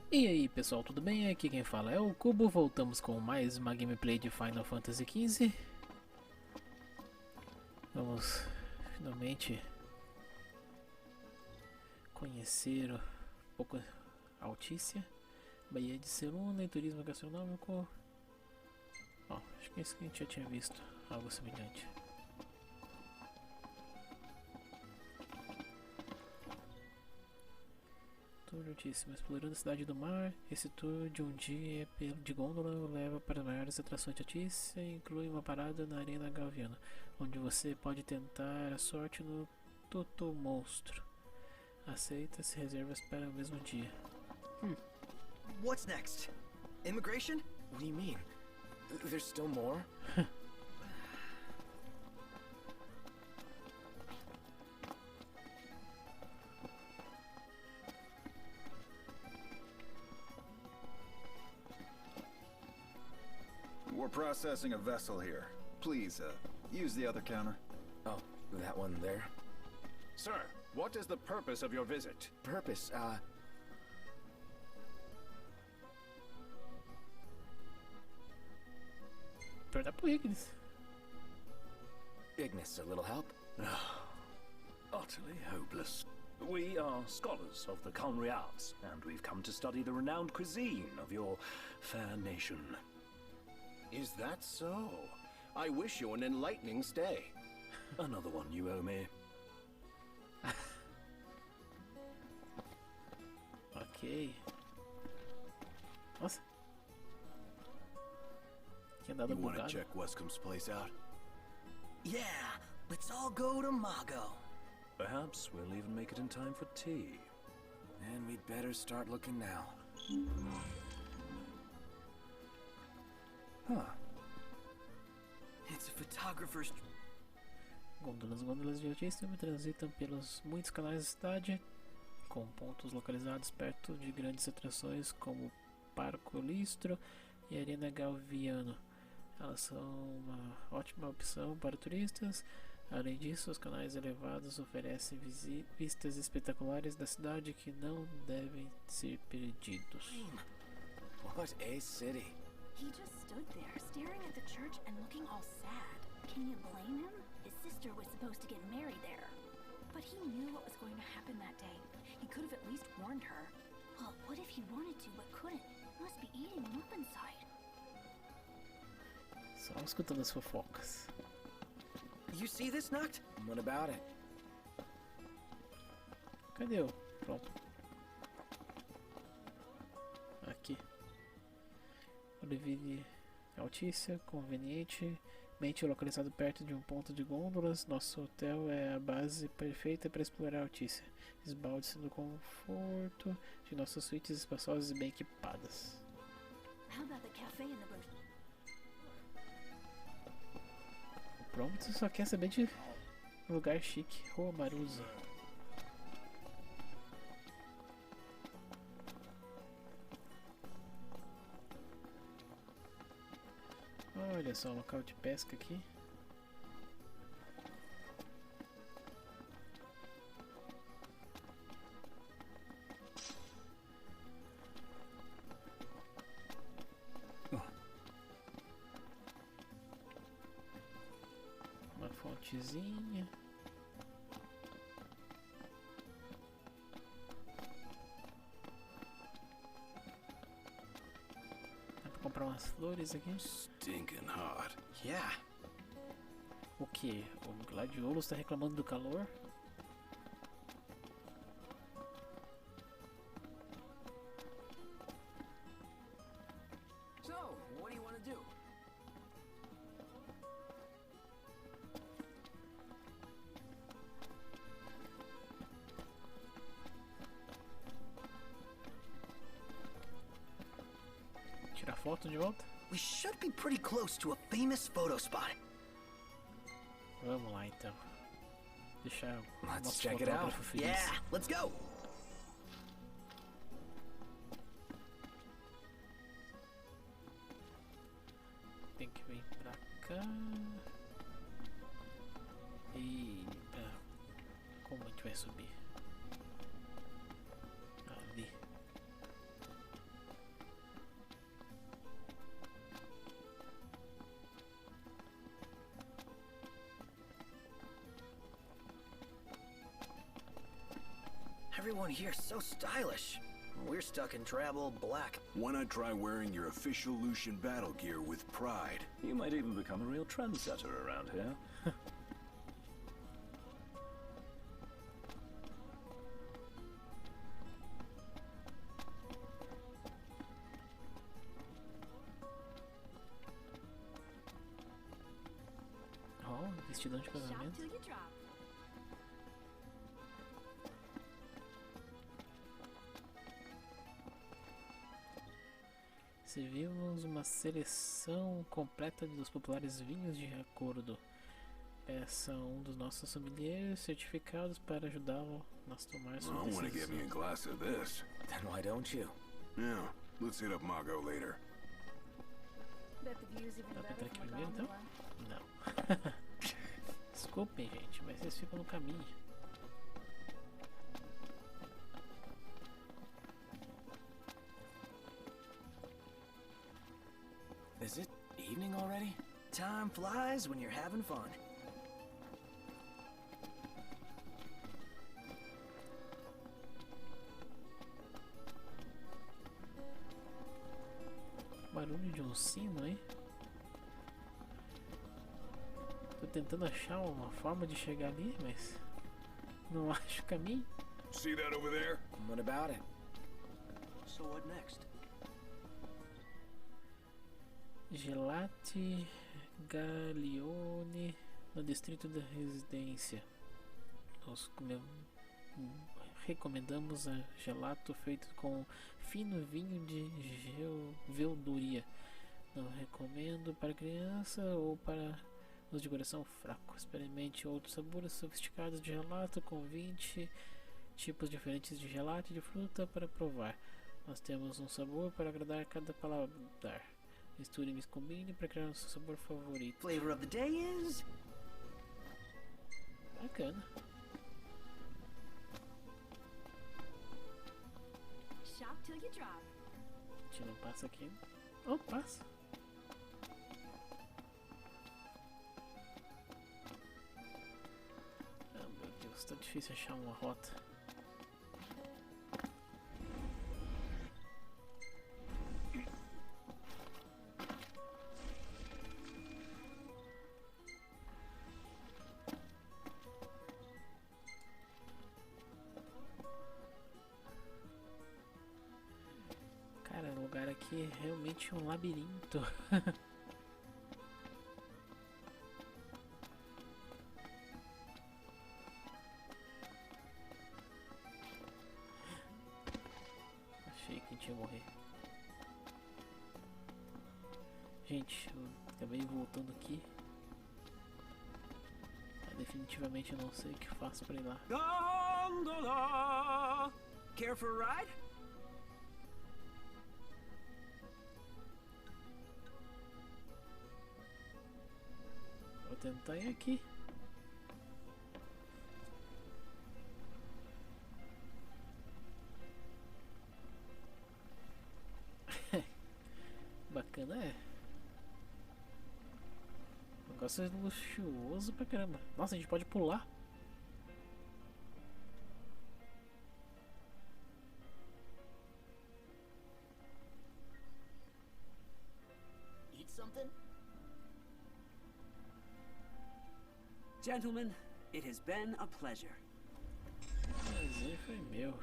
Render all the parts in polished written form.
E aí pessoal, tudo bem? Aqui quem fala é o Cubo, voltamos com mais uma gameplay de Final Fantasy XV. Vamos finalmente conhecer um pouco a Altícia, Baía de Seluna e turismo gastronômico. Ó, acho que é isso que a gente já tinha visto, algo semelhante. Tour altíssimo, explorando a cidade do mar. Esse tour de um dia de gôndola leva para as maiores atrações de Altícia e inclui uma parada na Arena Gaviana, onde você pode tentar a sorte no Toto Monstro. Aceita-se reservas para o mesmo dia. What's next? Immigration? What do you mean? There's still more? We're processing a vessel here. Please, use the other counter. Oh, that one there? Sir, what is the purpose of your visit? Purpose, Perguntar pro Ignis. Ignis, a little help? Utterly hopeless. We are scholars of the culinary arts, and we've come to study the renowned cuisine of your fair nation. Is that so? I wish you an enlightening stay. Another one you owe me. Ok. Nossa. Tinha dado You want to bugado. check Westcomb's place out? Yeah, let's all go to Mago. Perhaps we'll even make it in time for tea. And we'd better start looking now. Huh. It's a photographer's... Gôndolas de altíssimo transitam pelos muitos canais da cidade, com pontos localizados perto de grandes atrações como Parco Listro e Arena Galviano. Elas são uma ótima opção para turistas. Além disso, os canais elevados oferecem vistas espetaculares da cidade que não devem ser perdidos. What a city. He just stood there, staring at the church and looking all sad. Can you blame him? His sister was supposed to get married there. But he knew what was going to happen that day. He could have at least warned her. Well, what if he wanted to but couldn't? Must be eating him up inside. Só escutando as fofocas. You see this, Noct? What about it? Cadê eu? Pronto. Aqui. Olivine Altícia, convenientemente localizado perto de um ponto de gôndolas. Nosso hotel é a base perfeita para explorar Altícia. Esbalde-se no conforto de nossas suítes espaçosas e bem equipadas. How about the cafe in the roof? Pronto, só quer saber de lugar chique. Rua Marusa. Olha só, um local de pesca aqui. Uma fontezinha. Dá pra comprar umas flores aqui. Stinking hot. Yeah. O que? O Gladiolo está reclamando do calor? So, what do you want to do? Tirar foto de volta? We should be pretty close to a famous photo spot. Vamos lá então. Deixar o Let's nosso check it out. fotógrafo feliz. Yeah, let's go. Tem que vir pra cá. Eita. Como a gente vai subir? Ali. Everyone here's so stylish. We're stuck in travel black. Why not try wearing your official Lucian battle gear with pride? You might even become a real trendsetter around here. Oh, vestidão de Shop casamento. till you drop. Servimos uma seleção completa dos populares vinhos de acordo. Peça um dos nossos sommeliers certificados para ajudá-lo nas tomar I suas want to get me a decisões. glass of this. Then why don't you? Yeah, let's hit up Margot later. Bet the view's even Dá pra better entrar aqui from a primeiro, então? gondola. Não. Desculpem, gente, mas vocês ficam no caminho. Is it evening already? Time flies when you're having fun. Barulho de um sino, hein? Tô tentando achar uma forma de chegar ali, mas não acho o caminho. See that over there? What about it? So what next? Gelati Gaglione, no distrito da residência. Nós recomendamos a gelato feito com fino vinho de velduria. Não recomendo para criança ou para os de coração fraco. Experimente outros sabores sofisticados de gelato com 20 tipos diferentes de gelato e de fruta para provar. Nós temos um sabor para agradar cada paladar. Misture e combine para criar o seu sabor favorito. Flavor of the day is... Bacana. Shop till you drop. A gente não passa aqui. Oh, passa. Ah, meu Deus, tá difícil achar uma rota. Cara, o lugar aqui é realmente um labirinto. Achei que a gente ia morrer. Gente, eu acabei voltando aqui. Definitivamente eu não sei o que faço pra ir lá. Gondola! Care for a ride? Vou tentar ir aqui. Bacana é. O negócio é luxuoso pra caramba. Nossa, a gente pode pular. Eat something? Gentlemen, it has been a pleasure. Prazer foi meu.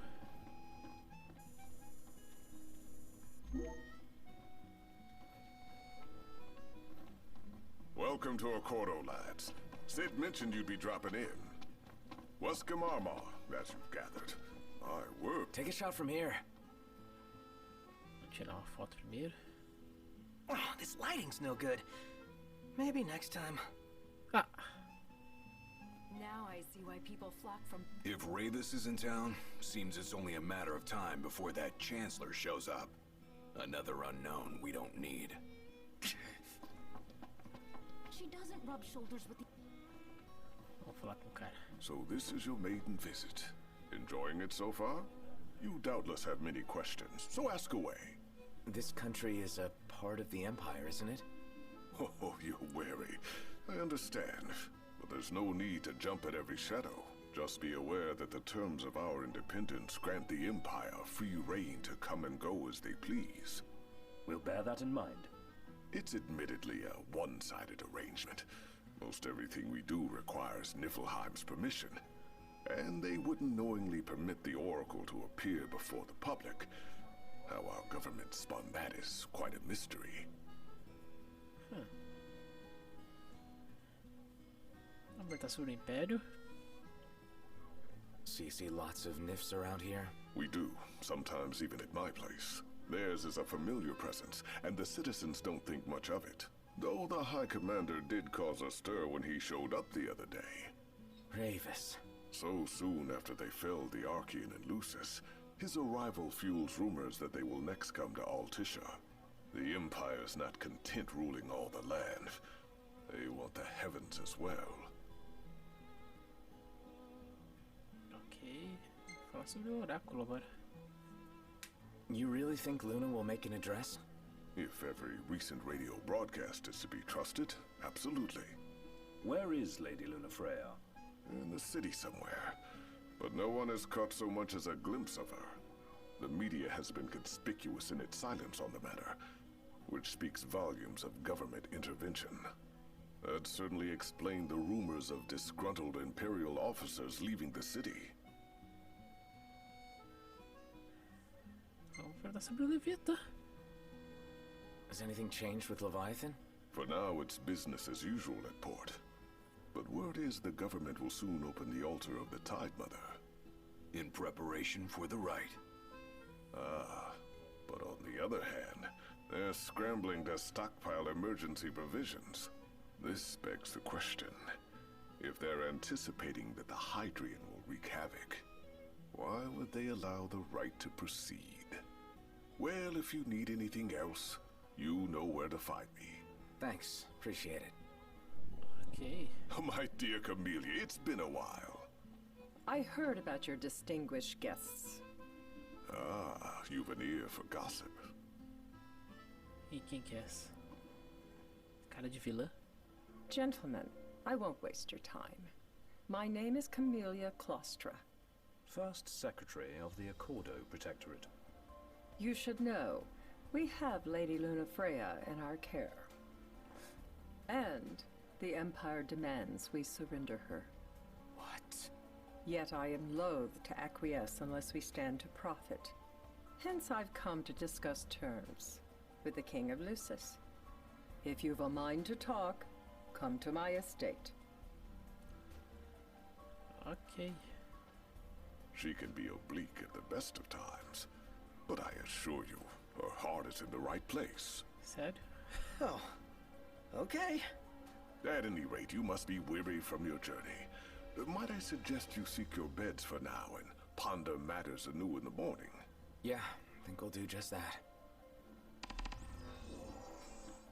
Welcome to Accordo, lads. Sid mentioned you'd be dropping in. Wascamarma, as you've gathered. I work. Take a shot from here. Vou tirar uma foto primeiro. Oh, this lighting's no good. Maybe next time. Ah! Now I see why people flock from. If Rathus is in town, seems it's only a matter of time before that Chancellor shows up. Another unknown we don't need. She doesn't rub shoulders with the. Vamos falar com o cara. So this is your maiden visit. Enjoying it so far? You doubtless have many questions, so ask away. This country is a part of the Empire, isn't it? Oh, you're wary. I understand. But there's no need to jump at every shadow. Just be aware that the terms of our independence grant the Empire free reign to come and go as they please. We'll bear that in mind. It's admittedly a one-sided arrangement. Most everything we do requires Niflheim's permission. And they wouldn't knowingly permit the Oracle to appear before the public. How our government spun that is quite a mystery. Umbra tá sobre o Império. So you see lots of Nifs around here? We do, sometimes even at my place. Theirs is a familiar presence, and the citizens don't think much of it. Though the High Commander did cause a stir when he showed up the other day. Ravis. So soon after they felled the Archean and Lucis, his arrival fuels rumors that they will next come to Altisha. The Empire's not content ruling all the land. They want the heavens as well. Ok, vou falar sobre o oráculo agora. You really think Luna will make an address? If every recent radio broadcast is to be trusted, absolutely. Where is Lady Lunafreya? In the city somewhere. But no one has caught so much as a glimpse of her. The media has been conspicuous in its silence on the matter, which speaks volumes of government intervention. That certainly explained the rumors of disgruntled Imperial officers leaving the city. Vamos falar sobre o Leviatã. Has anything changed with Leviathan? For now, it's business as usual at port. But word is the government will soon open the altar of the Tide Mother. In preparation for the rite. Ah, but on the other hand, they're scrambling to stockpile emergency provisions. This begs the question. If they're anticipating that the Hydrian will wreak havoc, why would they allow the rite to proceed? Well, if you need anything else, you know where to find me. Thanks, appreciate it. Ok. My dear Camellia, it's been a while. I heard about your distinguished guests. Ah, you've an ear for gossip. E quem que é essa? Cara de vilã? Gentlemen, I won't waste your time. My name is Camellia Claustra. First Secretary of the Accordo Protectorate. You should know, we have Lady Lunafreya in our care. And the Empire demands we surrender her. What? Yet I am loath to acquiesce unless we stand to profit. Hence I've come to discuss terms with the King of Lucis. If you've a mind to talk, come to my estate. Ok. She can be oblique at the best of times, but I assure you, her heart is in the right place. Sério? Oh, okay. At any rate, you must be weary from your journey. Might I suggest you seek your beds for now and ponder matters anew in the morning? Yeah, I think we'll do just that.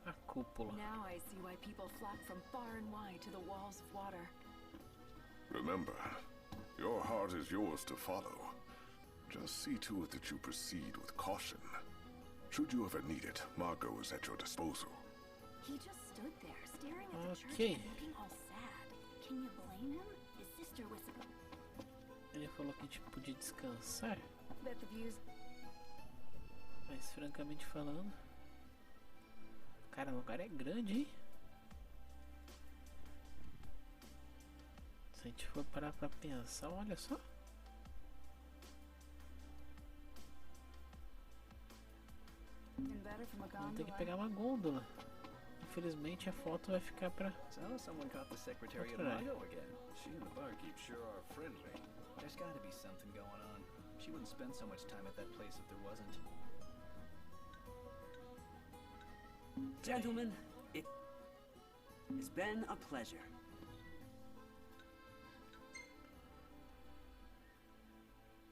A cúpula. Now I see why people flock from far and wide to the walls of water. Remember, your heart is yours to follow. Just see to it that you proceed with caution. Should you ever need it, Margot is at your disposal. He just stood there, staring at the church Okay. and looking all sad. Can you blame him? His sister was supposed... Ele falou que a gente podia descansar, Bet the views... mas francamente falando... Cara, o lugar é grande, hein? Se a gente for parar pra pensar, olha só. Vamos ter que pegar uma gôndola. Infelizmente a foto vai ficar pra... So someone caught the secretary of That's right. Margot again. She and the barkeep sure are friendly. There's gotta be something going on. She wouldn't spend so much time at that place if there wasn't. Gentlemen, it has been a pleasure.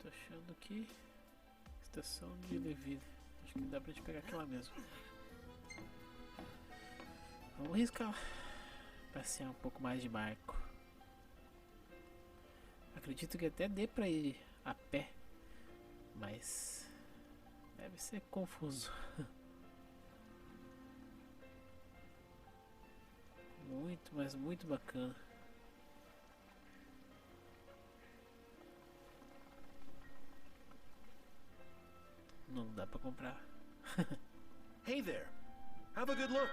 Tô achando que... Estação de Levi. Acho que dá pra gente pegar aquela mesmo. Vamos riscar. Passear um pouco mais de barco. Acredito que até dê pra ir a pé. Mas... deve ser confuso. Muito, mas muito bacana. Não dá pra comprar. Hey there. Have a good look.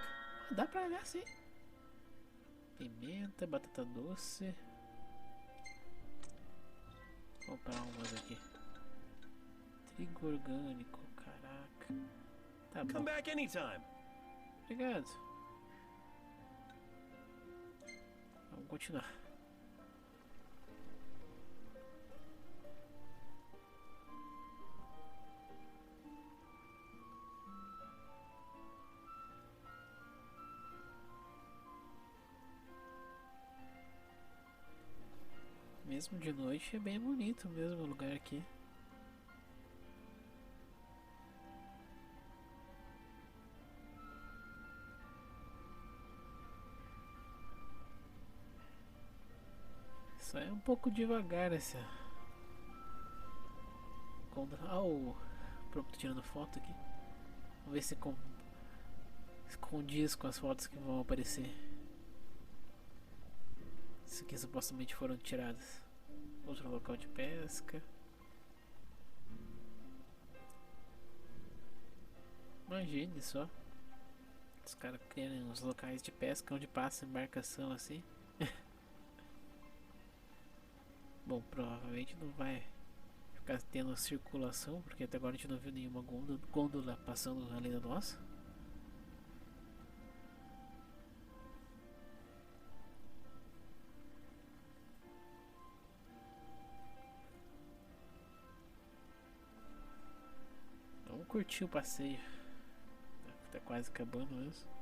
Dá pra olhar sim. Pimenta, batata doce. Vou comprar umas aqui. Trigo orgânico, caraca. Tá bom. Come back anytime. Obrigado. Vamos continuar. Mesmo de noite é bem bonito mesmo o lugar aqui. Só é um pouco devagar essa. Ah, o próprio tirando foto aqui. Vamos ver se condiz com as fotos que vão aparecer. Isso aqui supostamente foram tiradas. Outro local de pesca. Imagine só. Os caras criando uns locais de pesca onde passa embarcação assim. Bom, provavelmente não vai ficar tendo circulação, porque até agora a gente não viu nenhuma gôndola passando além da nossa. Vamos curtir o passeio. Tá quase acabando mesmo.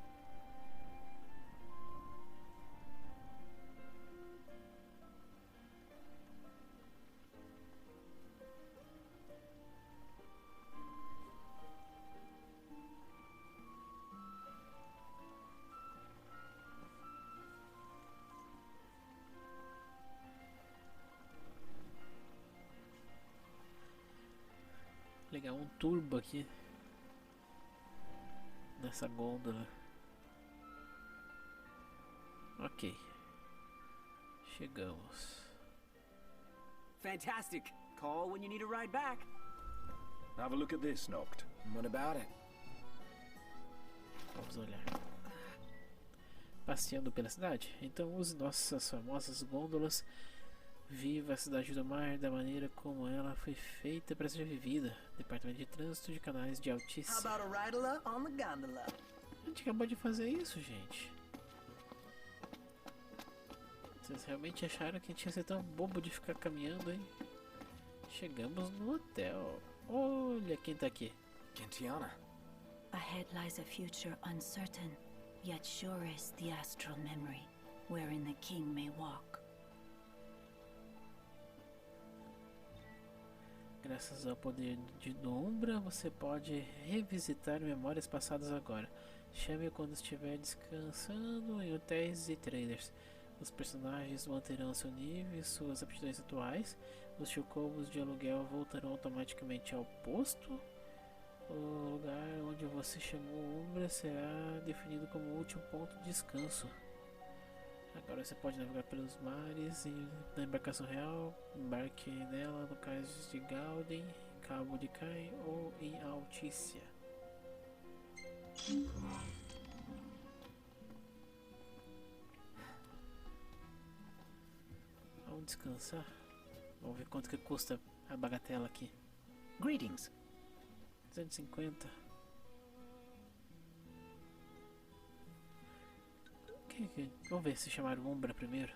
Pegar um turbo aqui nessa gôndola. Ok, chegamos. Fantastic. Call when you need a ride back. Have a look at this, Noct. What about it? Vamos olhar. Passeando pela cidade? Então use nossas famosas gôndolas. Viva a cidade do mar da maneira como ela foi feita para ser vivida. Departamento de Trânsito de Canais de Altíssima. How about a ride-a on the gondola? A gente acabou de fazer isso, gente. Vocês realmente acharam que a gente ia ser tão bobo de ficar caminhando, hein? Chegamos no hotel. Olha quem tá aqui. Gentiana. Ahead lies a future uncertain, yet sure is the astral memory, wherein the king may walk. Graças ao poder do Umbra, você pode revisitar memórias passadas agora. Chame quando estiver descansando em hotéis e trailers. Os personagens manterão seu nível e suas aptidões atuais. Os chocobos de aluguel voltarão automaticamente ao posto. O lugar onde você chamou Umbra será definido como o último ponto de descanso. Agora você pode navegar pelos mares na embarcação real. Embarque nela no cais de Gauden, Cabo de Cai ou em Altícia. Vamos descansar. Vamos ver quanto que custa a bagatela aqui. Greetings. 250. Vamos ver se chamaram Umbra primeiro.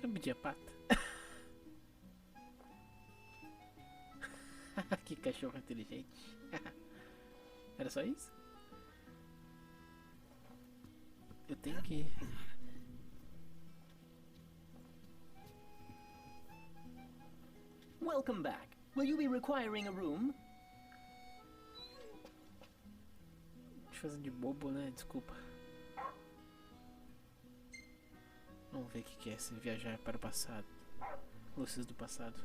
Eu pedi a pata. Que cachorro inteligente. Era só isso? Eu tenho que... Welcome back. Will you be requiring a room? Te fazendo de bobo, né? Desculpa. Vamos ver o que é se viajar para o passado. Luzes do passado.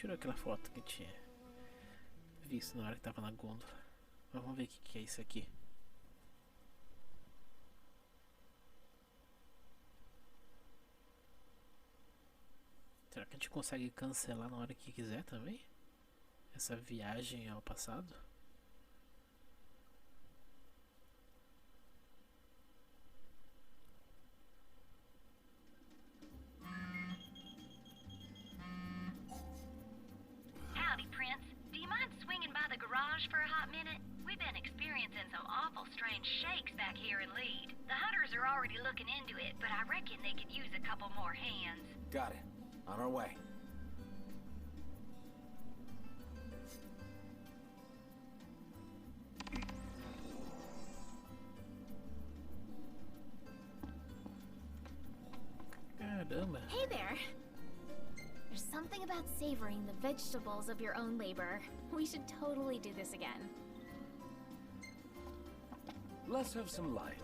tirou aquela foto que tinha visto na hora que tava na gôndola. Mas vamos ver o que é isso aqui. Será que a gente consegue cancelar na hora que quiser também? Essa viagem ao passado? Howdy, Prince. Do you mind swinging by the garage for a hot minute? We've been experiencing some awful strange shakes back here in Lead. The hunters are already looking into it, but I reckon they could use a couple more hands. Got it. On our way. Caramba. Hey there. There's something about savoring the vegetables of your own labor. We should totally do this again. Let's have some light.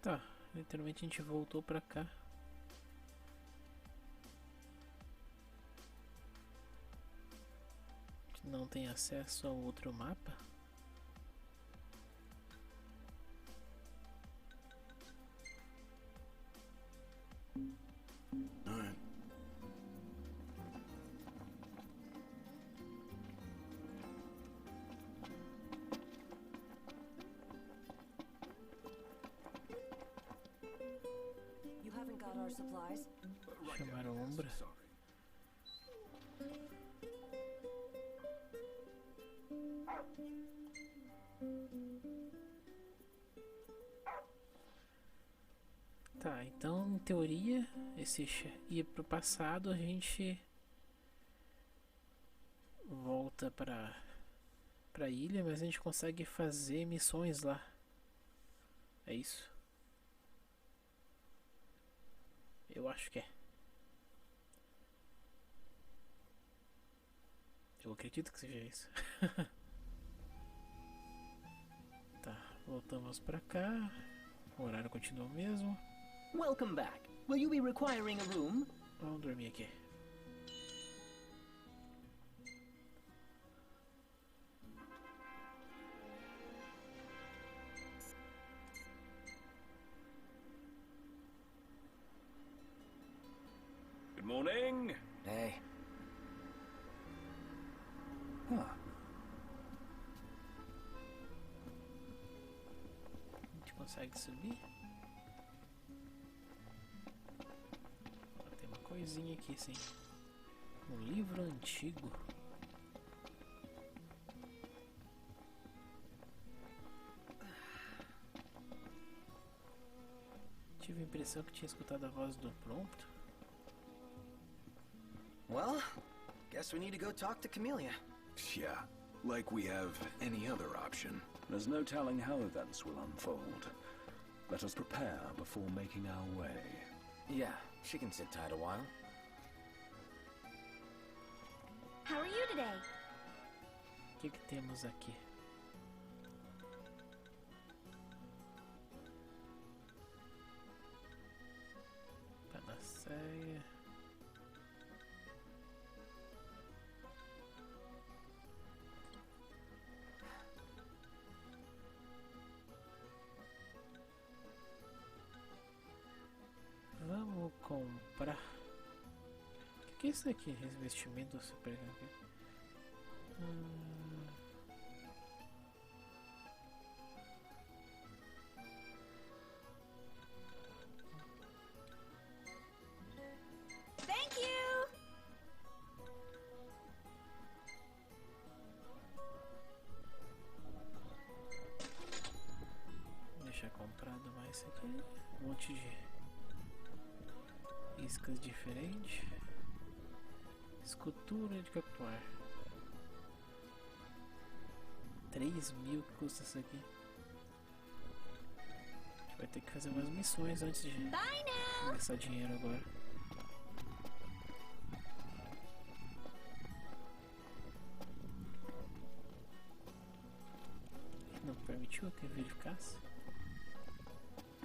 Tá, literalmente a gente voltou pra cá. A gente não tem acesso ao outro mapa. Alright. You haven't got our supplies? Chamaram Umbra. Tá, então em teoria, esse ir pro passado, a gente volta pra ilha, mas a gente consegue fazer missões lá. É isso? Eu acho que é. Eu acredito que seja isso. Tá, voltamos pra cá. O horário continua o mesmo. Welcome back. Will you be requiring a room? Vamos dormir aqui. Good morning. Hey. Huh. A gente consegue subir? Tem uma coisinha aqui, sim. Um livro antigo. Tive a impressão que tinha escutado a voz do prompto. Well, guess we need to go talk to Camellia. Yeah, like we have any other option. There's no telling how events will unfold. Let us prepare before making our way. Yeah, she can sit tight a while. How are you today? O que temos aqui? Panaceia. Vamos comprar. O que é isso aqui? Revestimento super aqui. Thank you! Deixa comprado mais isso aqui. Um monte de iscas diferentes. Escultura de capturar. 3.000 que custa isso aqui. A gente vai ter que fazer umas missões antes de gastar dinheiro agora. Não permitiu que eu verificasse.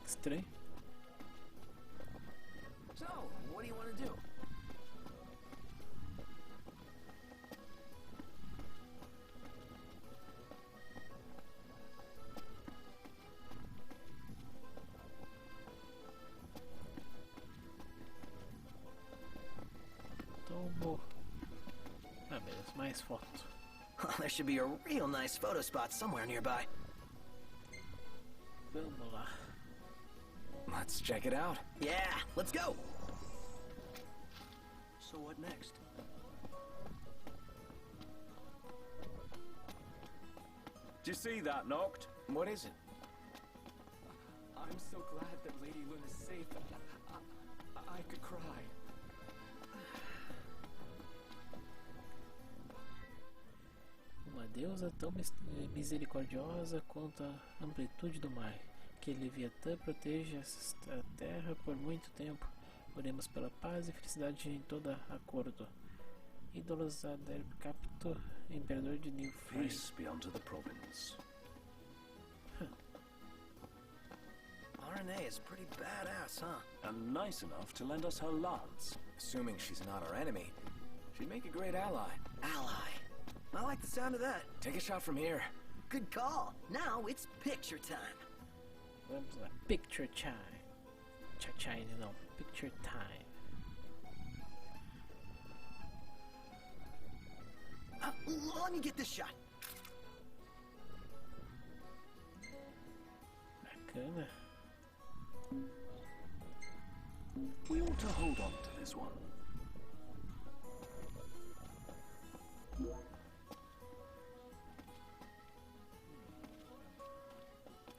Estranho. So, What do you want to do? Tomou. Ah, beleza, mais foto. There should be a real nice photo spot somewhere nearby. Vamos lá. Let's check it out. Yeah, let's go. So what next? Do you see that, Noct? What is it? I'm so glad that Lady Luna's safe. I could cry. Uma deusa tão misericordiosa quanto a amplitude do mar, que Leviatã proteja esta terra por muito tempo. Oremos pela paz e felicidade em toda acordo. Ídolos Ader Capto, imperador de New Peace be unto the province. RNA is pretty badass, huh? And nice enough to lend us her lance. Assuming she's not our enemy, she'd make a great ally. Ally. I like the sound of that. Take a shot from here. Good call. Now it's picture time. Vamos lá, picture time. Chai não, picture time. Let me get this shot. Bacana. We ought to hold on to this one.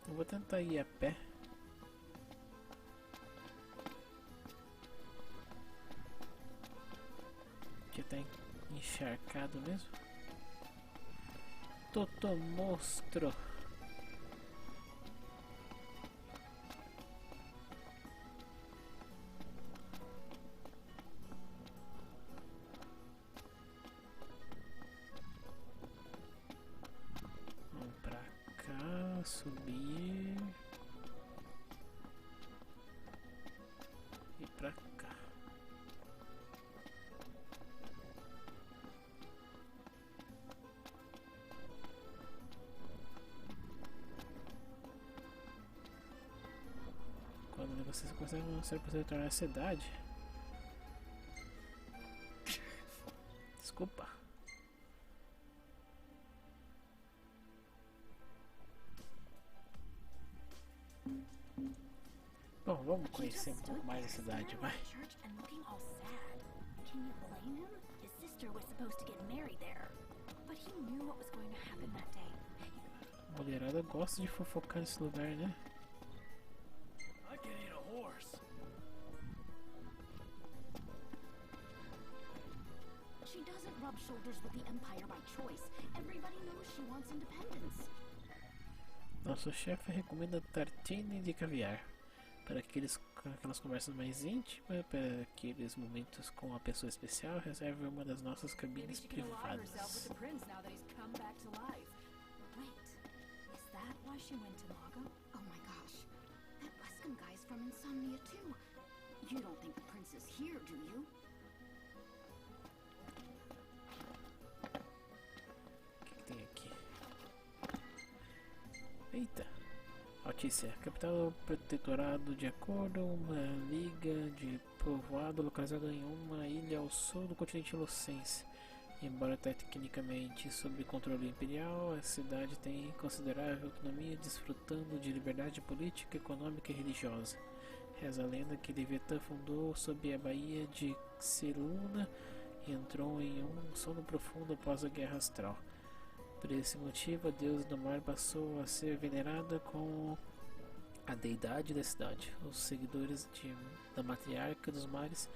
Eu vou tentar ir a pé. Que tá encharcado mesmo. Totomostro. Vamos pra cá, subir. E pra cá. Quando vocês conseguem mostrar para retornar à cidade. Desculpa. Bom, vamos conhecer um pouco mais a cidade, vai. A mulherada gosta de fofocar nesse lugar, né? I can eat a horse. She doesn't rub shoulders with the Empire by choice. Everybody knows she wants independence. Nosso chefe recomenda tartine de caviar para aquelas conversas mais íntimas, para aqueles momentos com a pessoa especial. Reserve uma das nossas cabines privadas. Why she went to Lago? Oh my gosh. That Wescom guy's from Insomnia too. You don't think the prince is here, do you? O que tem aqui? Eita! Notícia. Capital protetorado de acordo. Uma liga de povoado localizada em uma ilha ao sul do continente lucense. Embora tecnicamente sob controle imperial, a cidade tem considerável autonomia, desfrutando de liberdade política, econômica e religiosa. Reza a lenda que Leviatã fundou sob a Baía de Xeluna e entrou em um sono profundo após a Guerra Astral. Por esse motivo, a deusa do mar passou a ser venerada como a deidade da cidade. Os seguidores da matriarca dos mares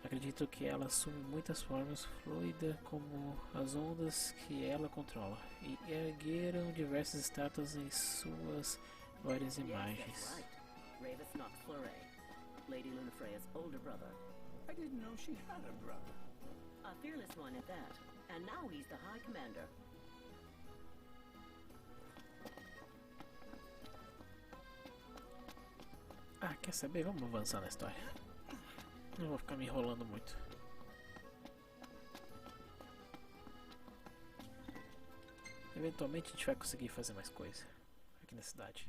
acredito que ela assume muitas formas fluidas como as ondas que ela controla e ergueram diversas estátuas em suas várias imagens. Lady Lunafreya's older brother. I didn't know she had a brother. A fearless one at that. And now he's the High Commander. Ah, quer saber? Vamos avançar na história. Não vou ficar me enrolando muito. Eventualmente a gente vai conseguir fazer mais coisa aqui na cidade.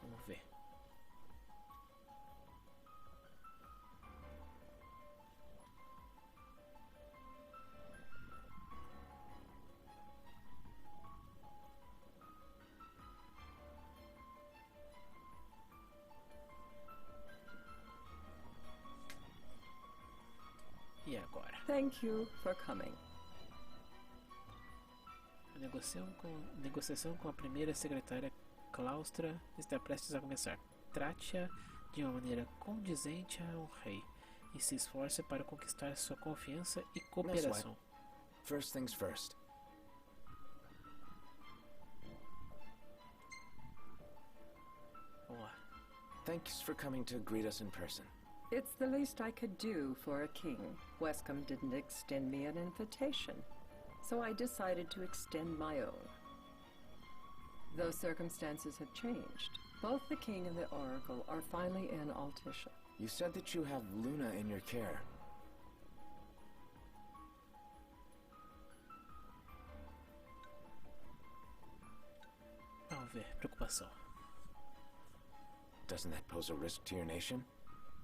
Vamos ver. E agora? Thank you for coming. A negociação com a primeira secretária Claustra está prestes a começar. Trate-a de uma maneira condizente ao rei e se esforce para conquistar sua confiança e cooperação. First things first. Vamos lá. Thanks for coming to greet us in person. It's the least I could do for a king. Westcombe didn't extend me an invitation, so I decided to extend my own. Though circumstances have changed, both the king and the oracle are finally in Altisha. You said that you have Luna in your care. Vamos ver, preocupação. Doesn't that pose a risk to your nation?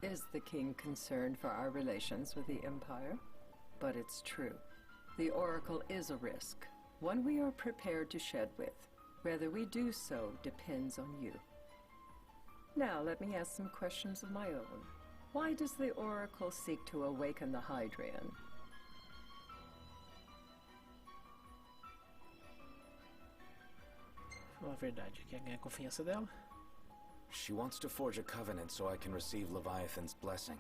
Is the king concerned for our relations with the Empire? But it's true. The oracle is a risk, one we are prepared to shed with. Whether we do so depends on you. Now let me ask some questions of my own. Why does the oracle seek to awaken the Hydrian? Fala a verdade, quer ganhar a confiança dela? She wants to forge a covenant so I can receive Leviathan's blessing.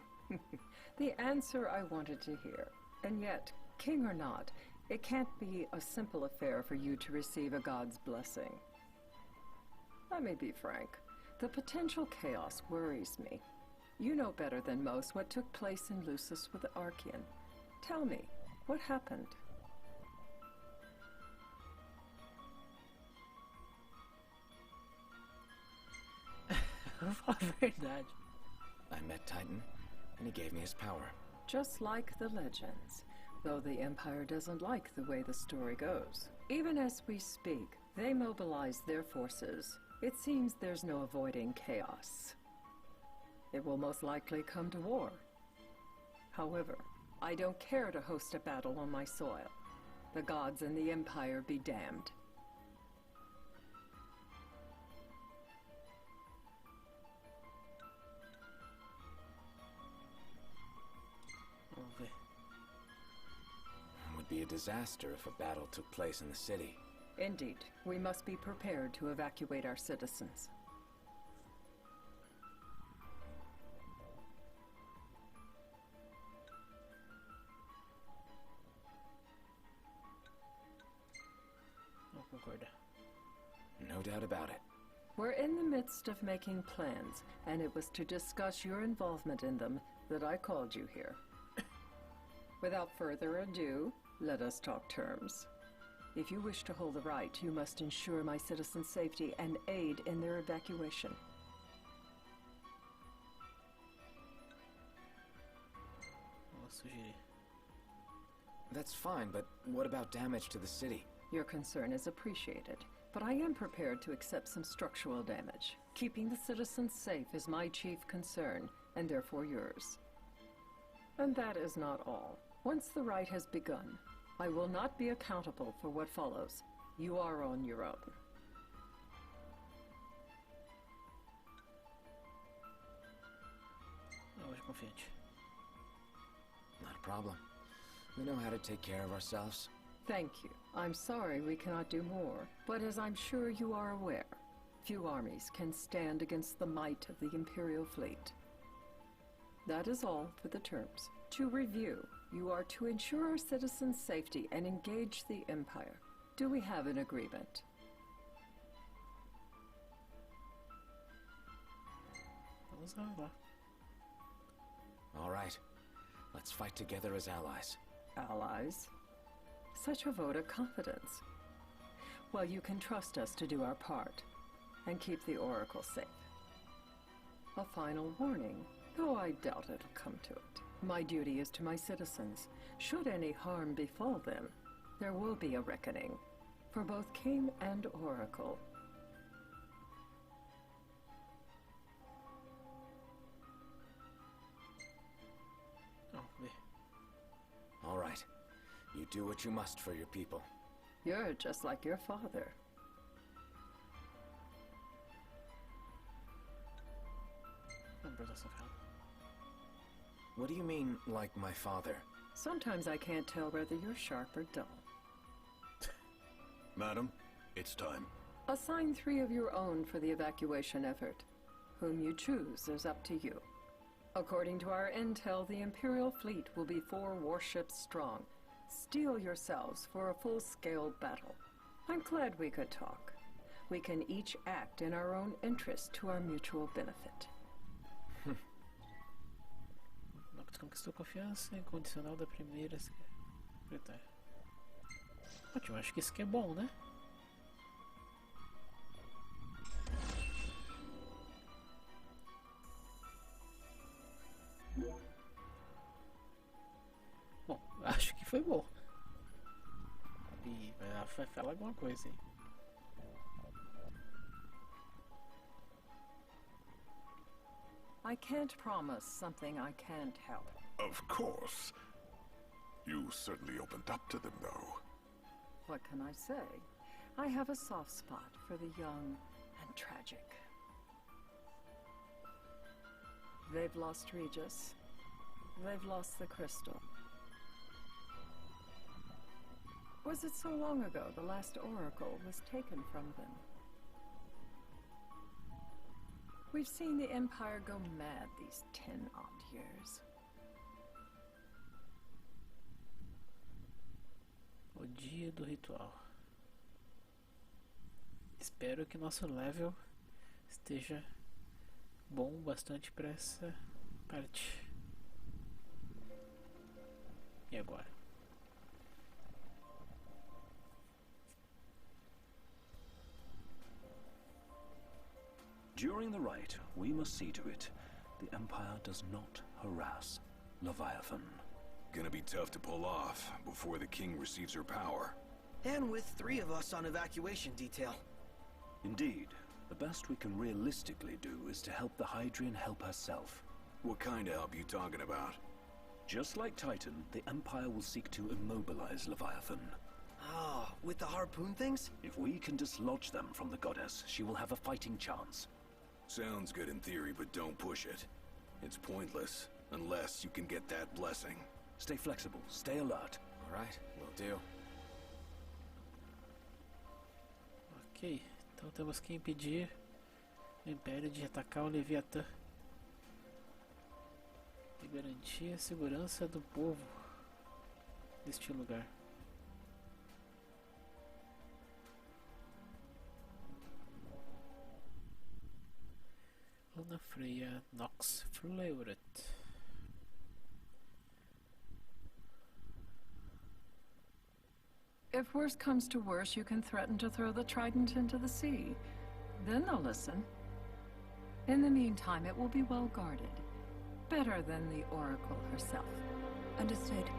The answer I wanted to hear. And yet, king or not, it can't be a simple affair for you to receive a god's blessing. Let me be frank. The potential chaos worries me. You know better than most what took place in Lucis with the Archean. Tell me, what happened? Fala a verdade. I met Titan, and he gave me his power. Just like the legends, though the Empire doesn't like the way the story goes. Even as we speak, they mobilize their forces. It seems there's no avoiding chaos. It will most likely come to war. However, I don't care to host a battle on my soil. The gods and the Empire be damned. It would be a disaster if a battle took place in the city. Indeed, we must be prepared to evacuate our citizens. Não concorda. No doubt about it. We're in the midst of making plans, and it was to discuss your involvement in them that I called you here. Without further ado, let us talk terms. If you wish to hold the right, you must ensure my citizens' safety and aid in their evacuation. Vou sugerir. That's fine, but what about damage to the city? Your concern is appreciated, but I am prepared to accept some structural damage. Keeping the citizens safe is my chief concern, and therefore yours. And that is not all. Once the rite has begun, I will not be accountable for what follows. You are on your own. Hoje confiante. Not a problem. We know how to take care of ourselves. Thank you. I'm sorry we cannot do more, but as I'm sure you are aware, few armies can stand against the might of the Imperial fleet. That is all for the terms. To review, you are to ensure our citizens' safety and engage the Empire. Do we have an agreement? Vamos lá. All right. Let's fight together as allies. Allies? Such a vote of confidence. Well, you can trust us to do our part and keep the Oracle safe. A final warning. Though I doubt it'll come to it. My duty is to my citizens. Should any harm befall them, there will be a reckoning. For both King and Oracle. All right. You do what you must for your people. You're just like your father. What do you mean, like my father? Sometimes I can't tell whether you're sharp or dull. Madam, it's time. Assign 3 of your own for the evacuation effort. Whom you choose is up to you. According to our intel, the Imperial fleet will be 4 warships strong. Steel yourselves for a full-scale battle. I'm glad we could talk. We can each act in our own interest to our mutual benefit. Nox conquistou confiança incondicional da primeira secretária. Ótimo, acho que isso aqui é bom, né? Bom, acho que foi bom. E vai falar alguma coisa aí. I can't promise something I can't help. Of course. You certainly opened up to them, though. What can I say? I have a soft spot for the young and tragic. They've lost Regis. They've lost the crystal. Was it so long ago the last oracle was taken from them? We've seen the Empire go mad these 10-odd years. O dia do ritual. Espero que nosso level esteja bom bastante para essa parte. E agora? During the rite, we must see to it the Empire does not harass Leviathan. Gonna be tough to pull off before the king receives her power. And with 3 of us on evacuation detail. Indeed. The best we can realistically do is to help the Hydrian help herself. What kind of help you talking about? Just like Titan, the Empire will seek to immobilize Leviathan. Ah, with the harpoon things? If we can dislodge them from the goddess, she will have a fighting chance. Sounds good in theory, but don't push it. It's pointless, unless you can get that blessing. Stay flexible, stay alert. All right, will do. Ok, então temos que impedir o Império de atacar o Leviatã e garantir a segurança do povo deste lugar. Luna Freya Nox Fleuret. If worse comes to worse, you can threaten to throw the trident into the sea. Then they'll listen. In the meantime, it will be well guarded. Better than the Oracle herself. Understood.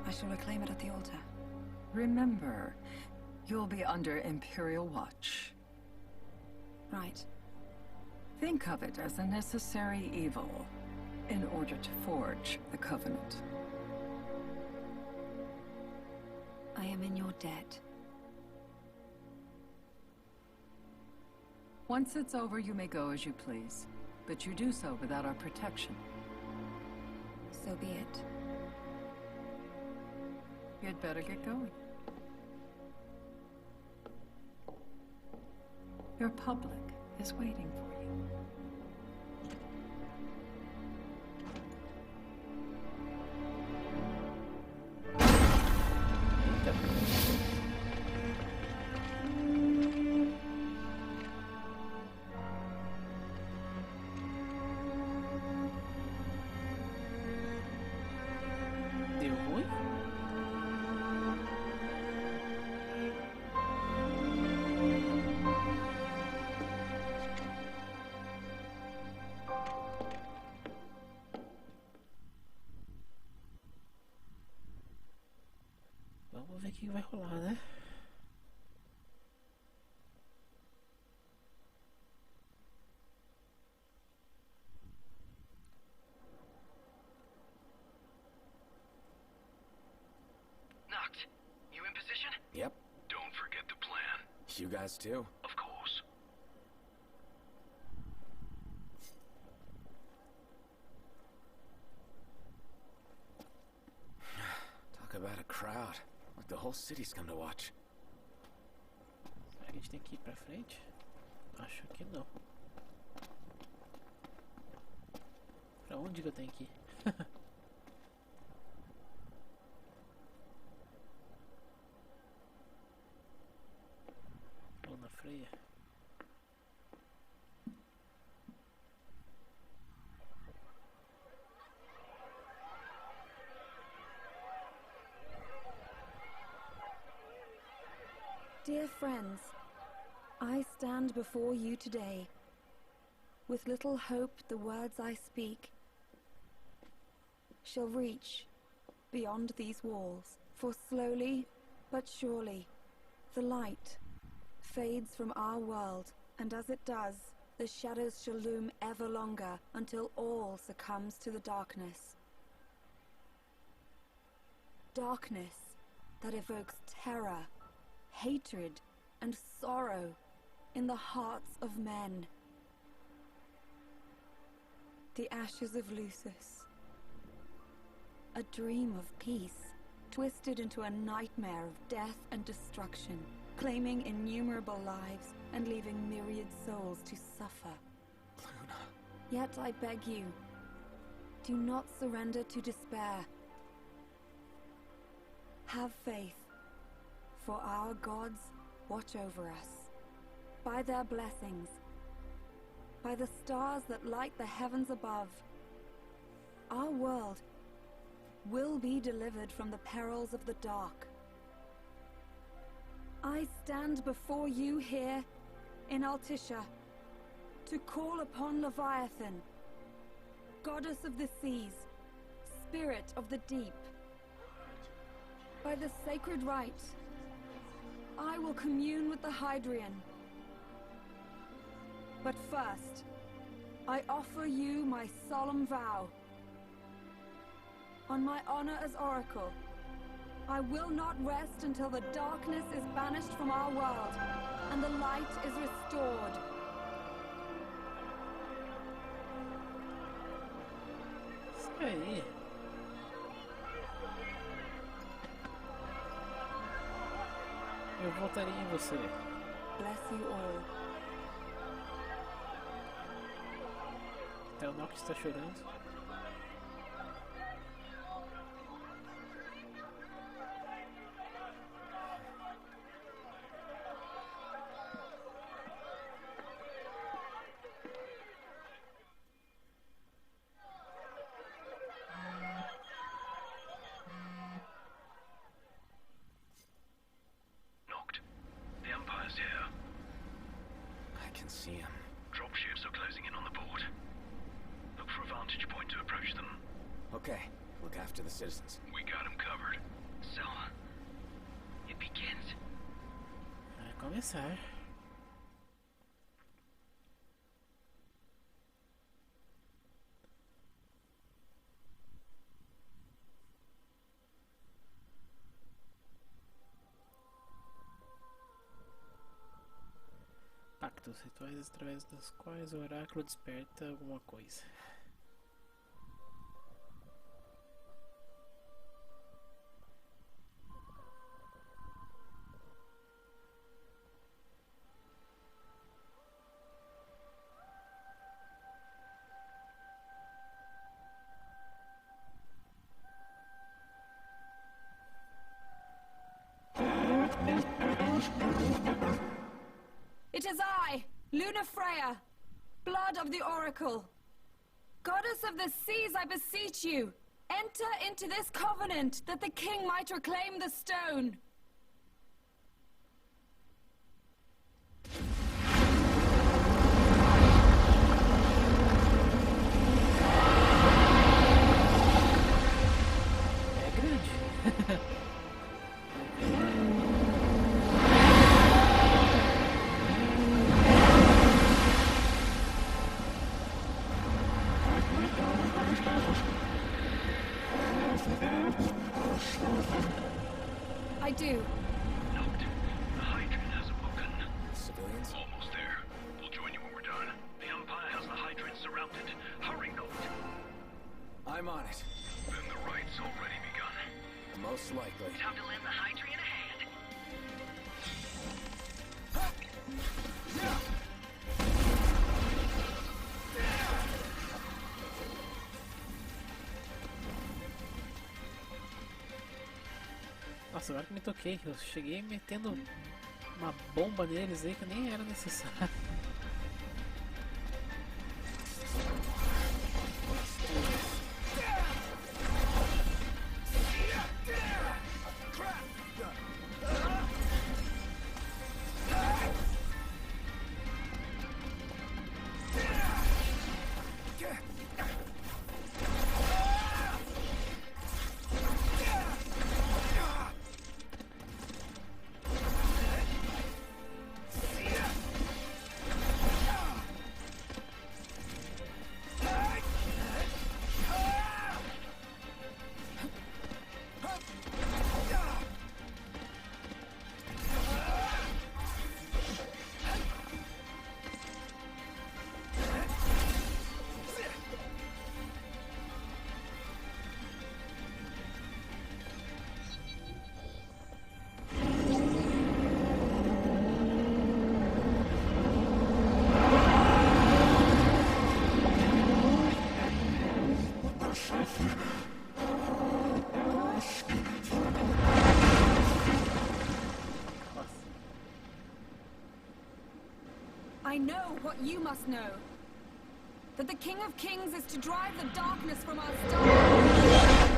I shall reclaim it at the altar. Remember, you'll be under Imperial watch. Right. Think of it as a necessary evil in order to forge the Covenant. I am in your debt. Once it's over, you may go as you please. But you do so without our protection. So be it. You'd better get going. Your public is waiting for you. Deu ruim? Vamos ver o que vai rolar, né? Noct, you in position? Yep. Don't forget the plan. You guys too? Of course. Talk about a crowd. Like the whole city's come to watch. Será que a gente tem que ir pra frente? Acho que não. Pra onde que eu tenho que ir? Vou na freia. Dear friends, I stand before you today, with little hope the words I speak shall reach beyond these walls, for slowly but surely the light fades from our world, and as it does, the shadows shall loom ever longer until all succumbs to the darkness. Darkness that evokes terror, hatred, and sorrow in the hearts of men. The ashes of Lucis. A dream of peace, twisted into a nightmare of death and destruction, claiming innumerable lives and leaving myriad souls to suffer. Luna. Yet I beg you, do not surrender to despair. Have faith, for our gods watch over us. By their blessings, by the stars that light the heavens above, our world will be delivered from the perils of the dark. I stand before you here in Altisha to call upon Leviathan, goddess of the seas, spirit of the deep. By the sacred rite, I will commune with the Hydrian. But first, I offer you my solemn vow. On my honor as Oracle, I will not rest until the darkness is banished from our world and the light is restored. Isso aí. Eu votaria em você. Bless you all. Até o Noct está chorando. Okay, look after the citizens. We got them covered. So, it begins. Vai começar. Pactos, rituais através dos quais o oráculo desperta alguma coisa. It is I, Luna Freya, blood of the Oracle. Goddess of the seas, I beseech you, enter into this covenant that the king might reclaim the stone. É grande. I do. Note, the hydrant has awoken. Civilians? Almost there. We'll join you when we're done. The Empire has the hydrant surrounded. Hurry, Note. I'm on it. Then the right's already begun. Most likely. Time to lend the hydrant a hand. Nossa, agora que me toquei, eu cheguei metendo uma bomba neles aí que nem era necessário. I know what you must know. That the King of Kings is to drive the darkness from our stars.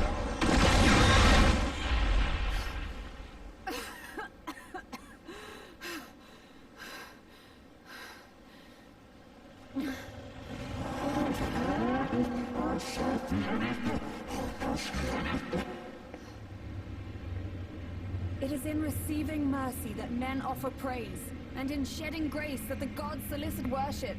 It is in receiving mercy that men offer praise, and in shedding grace that the gods solicit worship.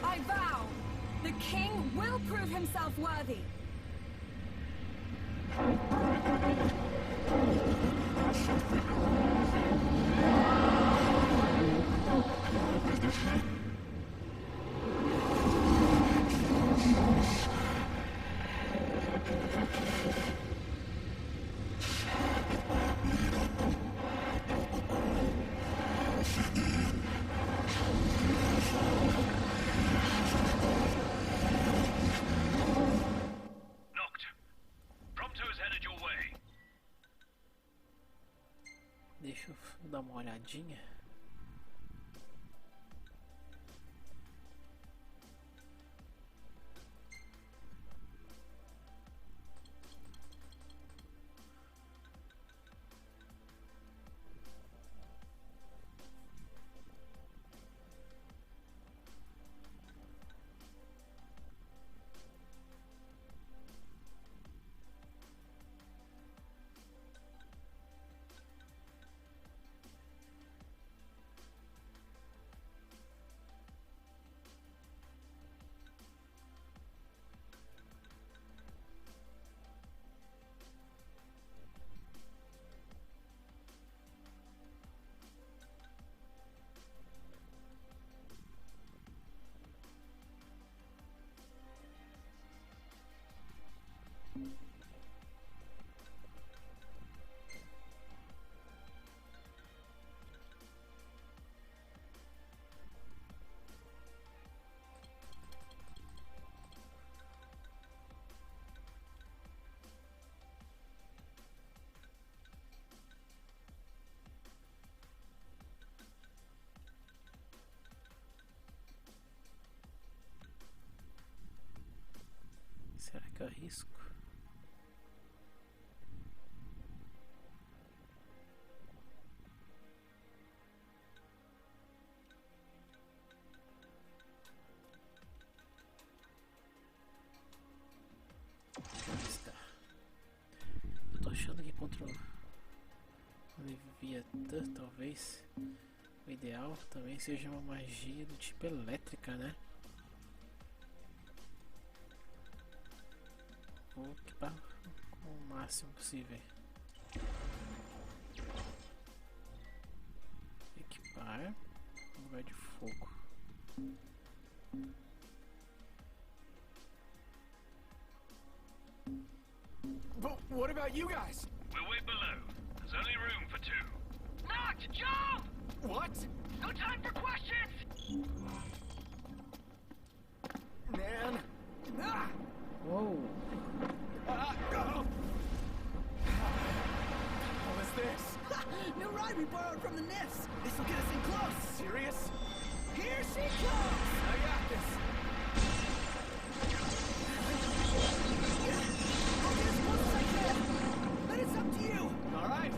I vow, the king will prove himself worthy. Deixa eu dar uma olhadinha. Será que eu arrisco? Leviatã, talvez. O ideal também seja uma magia do tipo elétrica, né? Vou equipar o máximo possível. Equipar no lugar de fogo. But what about you guys? We'll wait below. There's only room for two. Locked! Joe! What? No time for questions! Man. Ah! Whoa. Oh. What was this? New ride we borrowed from the Ness. This will get us in close. Serious? Here she comes! I got this. I'll get as close as I can. Then it's up to you. All right.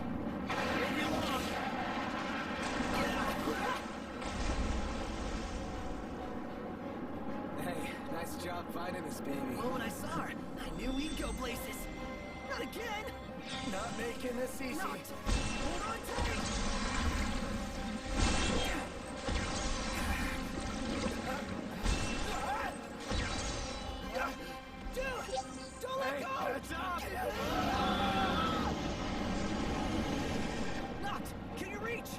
Bring me along. Hey, nice job finding this baby. Well, when I saw her, I knew we'd go places. Not again! Not making this easy. Not. Hold on tight! Dude! Don't let Hey, go! heads up! Not! Can you reach?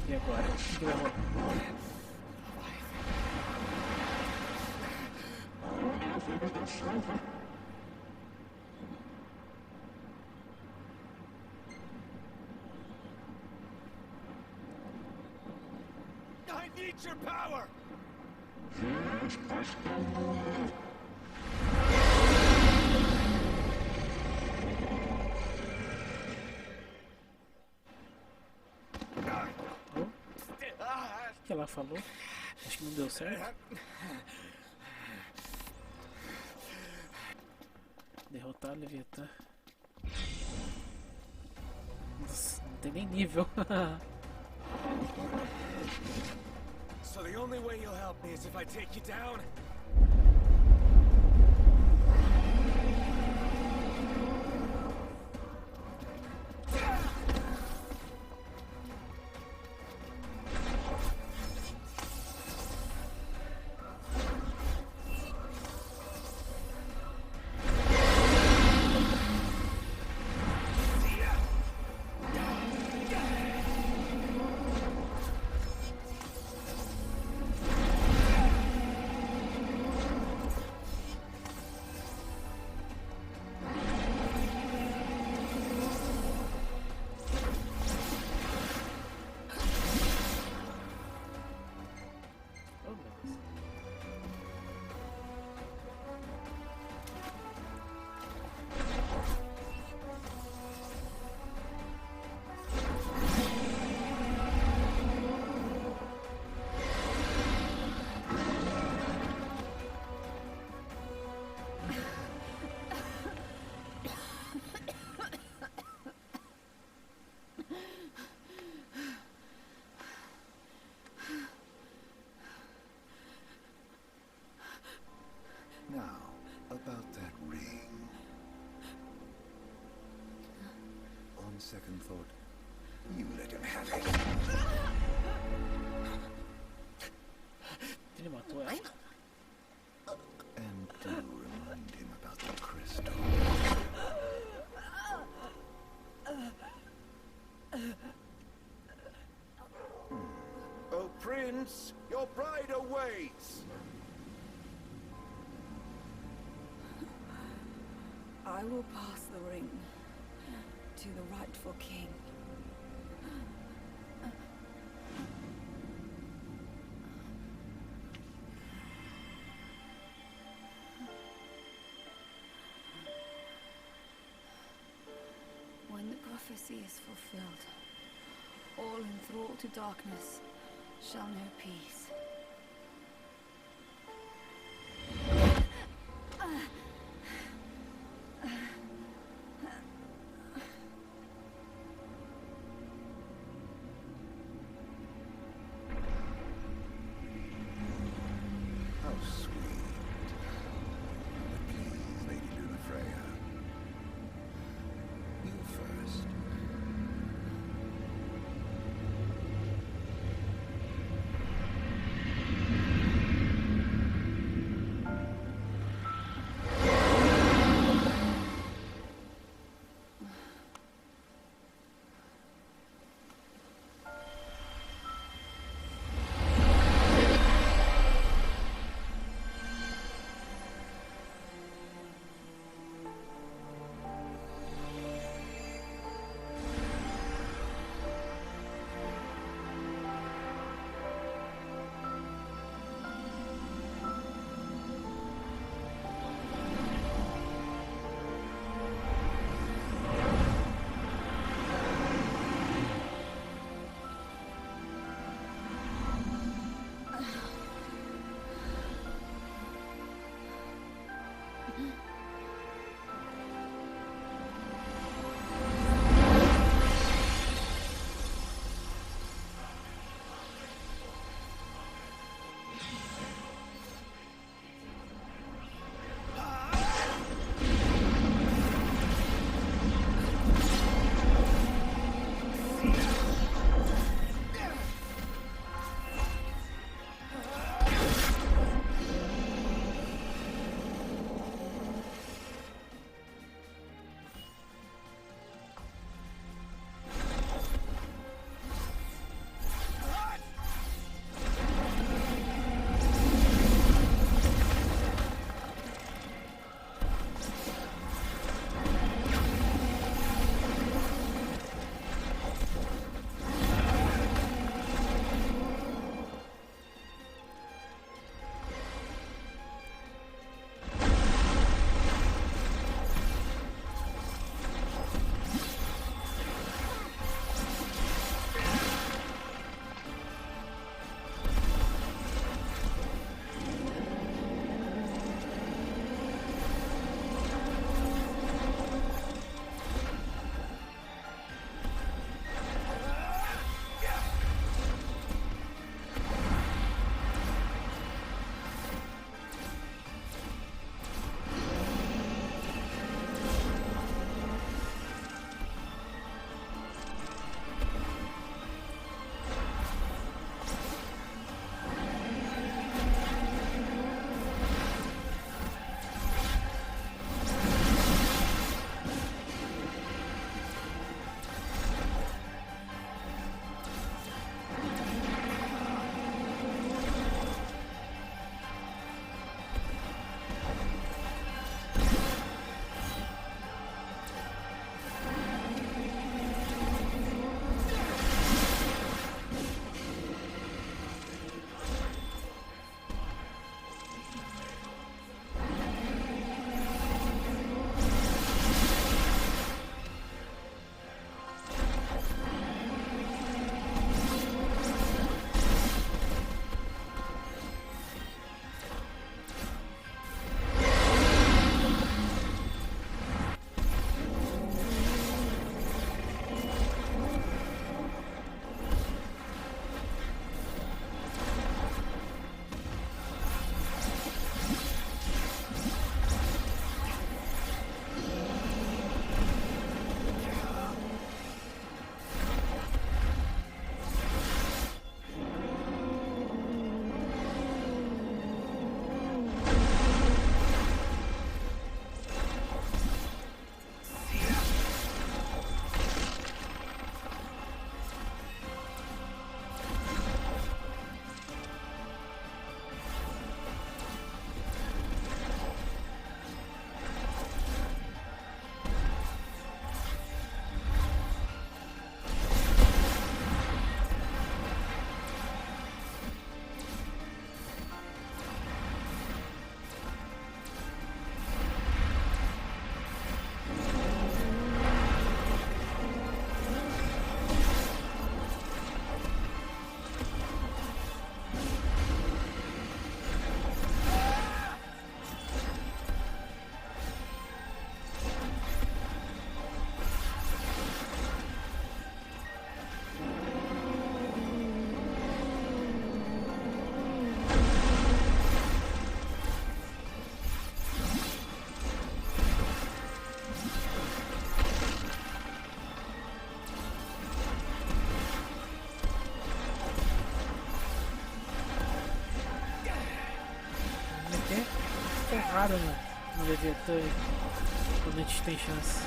E agora? O que vai rolar? I need your power! O que ela falou? Acho que não deu certo. Derrotar a Leviatã. Nossa, não tem nem nível. So the only way you'll help me is if I take you down? Now, about that ring. On second thought, you let him have it. Ele matou ela? And do remind him about the crystal. Oh, Prince, your bride awaits. I will pass the ring to the rightful king. When the prophecy is fulfilled, all enthralled to darkness shall know peace. porrada no Leviatã quando a gente tem chance.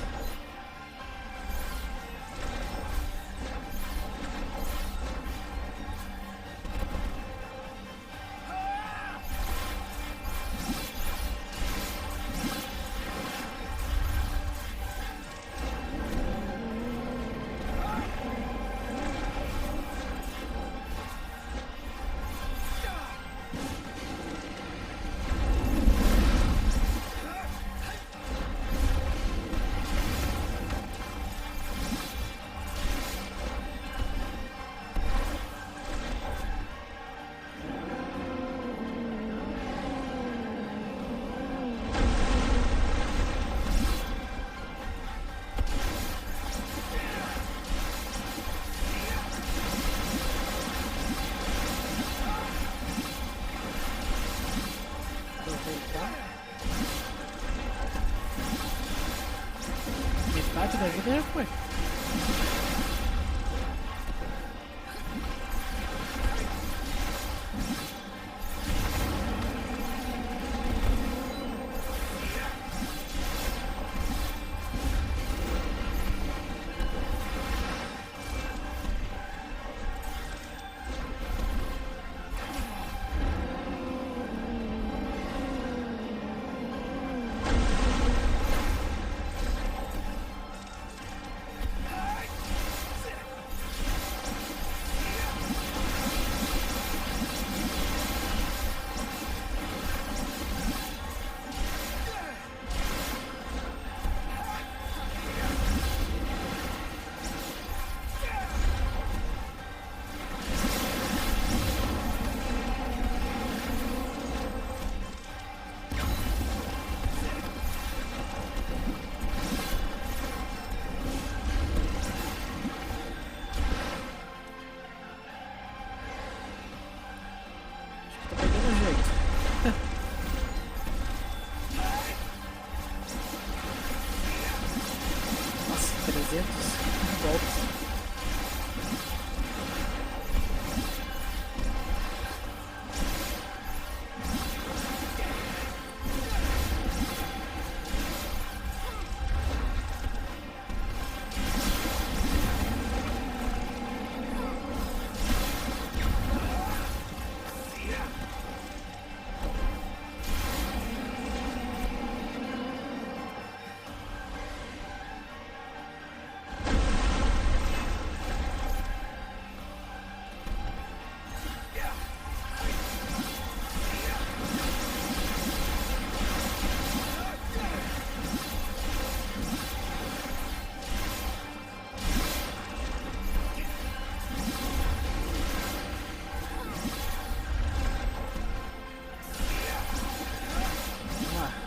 Metade da vida já foi.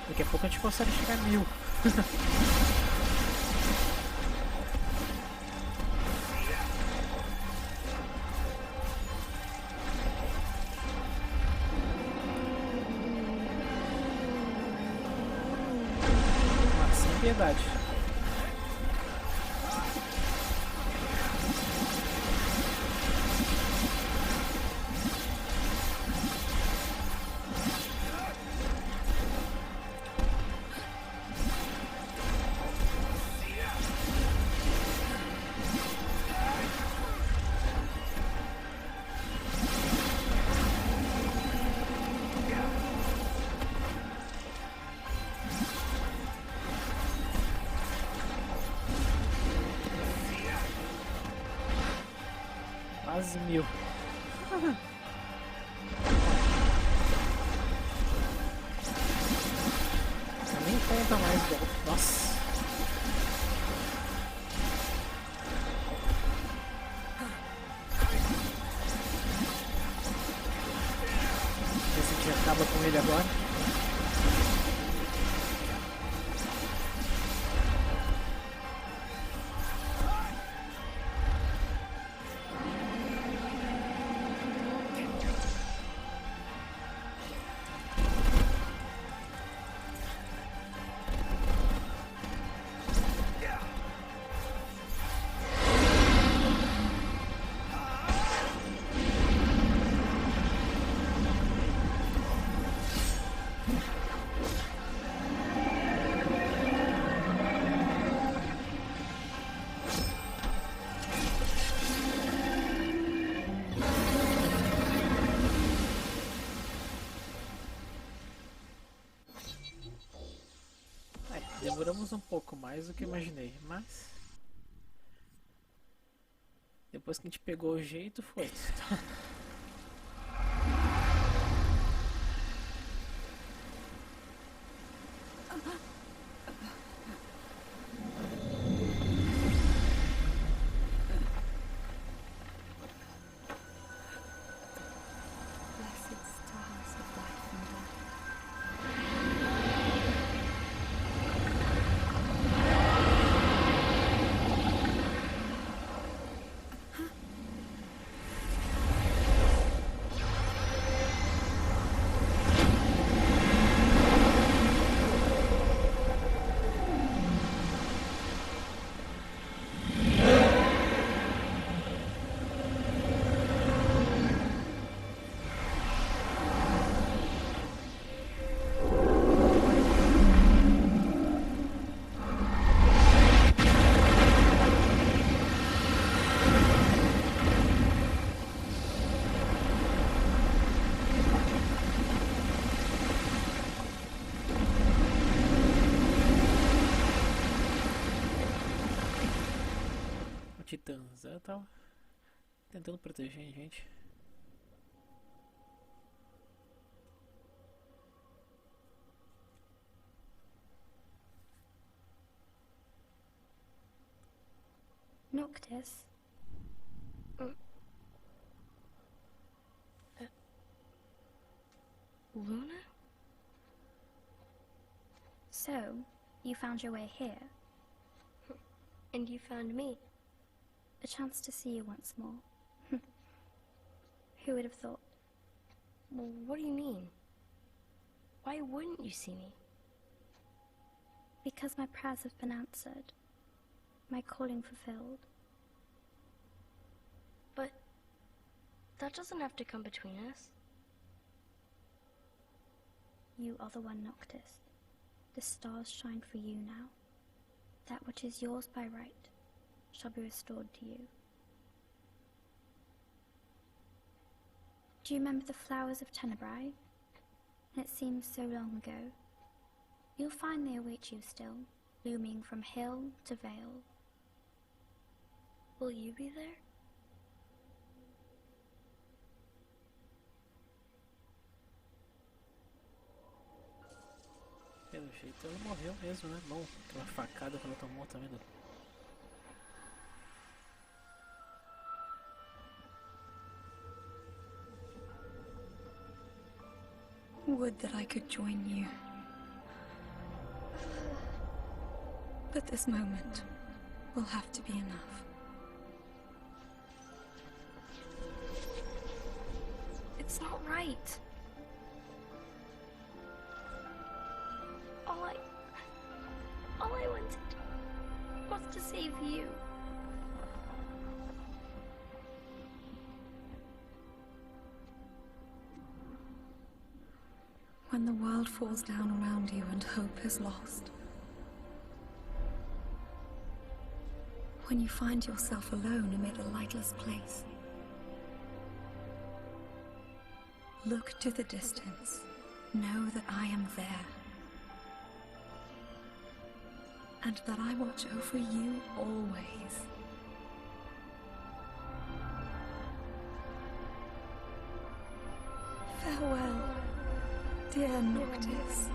Daqui a pouco a gente consegue chegar a 1000. Sem piedade. Quase 1000. Você nem conta mais golpe. Nossa. Ver se a gente acaba com ele agora. demoramos um pouco mais do que eu imaginei, mas depois que a gente pegou o jeito, foi. Titãs, ela tava tentando proteger a gente. Noctis. Luna? So, you found your way here? And you found me? A chance to see you once more. Who would have thought? Well, what do you mean? Why wouldn't you see me? Because my prayers have been answered. My calling fulfilled. But that doesn't have to come between us. You are the one, Noctis. The stars shine for you now. That which is yours by right shall be restored to you. Do you remember the flowers of Tenebrae? It seems so long ago. You'll find they await you still, blooming from hill to vale. Will you be there? Pelo jeito ela morreu mesmo, né? Bom, aquela facada que ela tomou, tá vendo? Would that I could join you. But this moment will have to be enough. It's not right. All I wanted was to save you. When the world falls down around you and hope is lost. When you find yourself alone amid a lightless place. Look to the distance. Know that I am there. And that I watch over you always. Farewell, dear Noctis.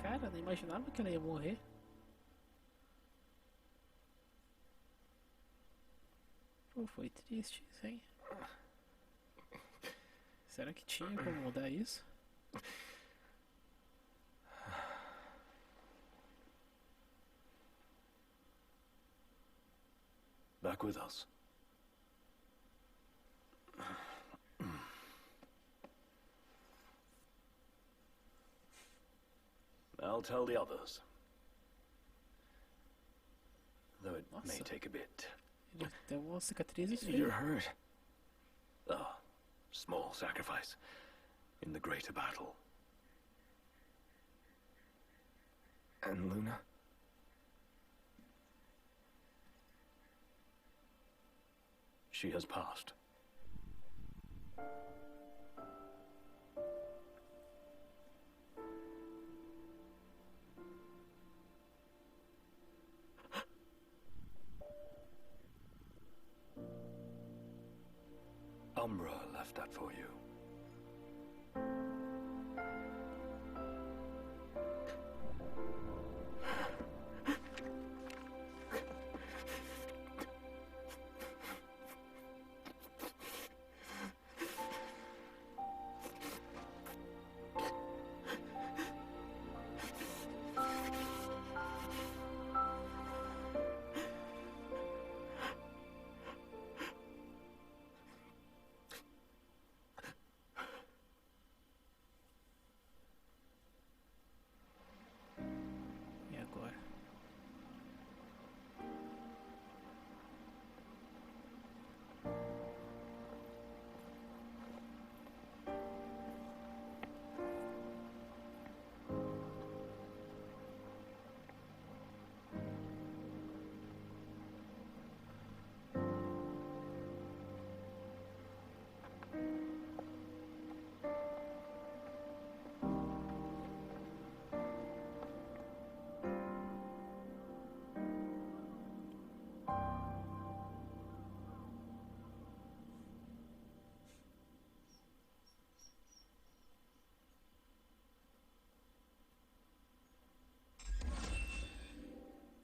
Cara, não imaginava que ela ia morrer. Pô, foi triste isso, hein? Será que tinha como mudar isso? Back with us. I'll tell the others. Though it may take a bit. Ele tem uma cicatriz. You're hurt. Oh, small sacrifice in the greater battle. And Luna? She has passed. Umbra left that for you.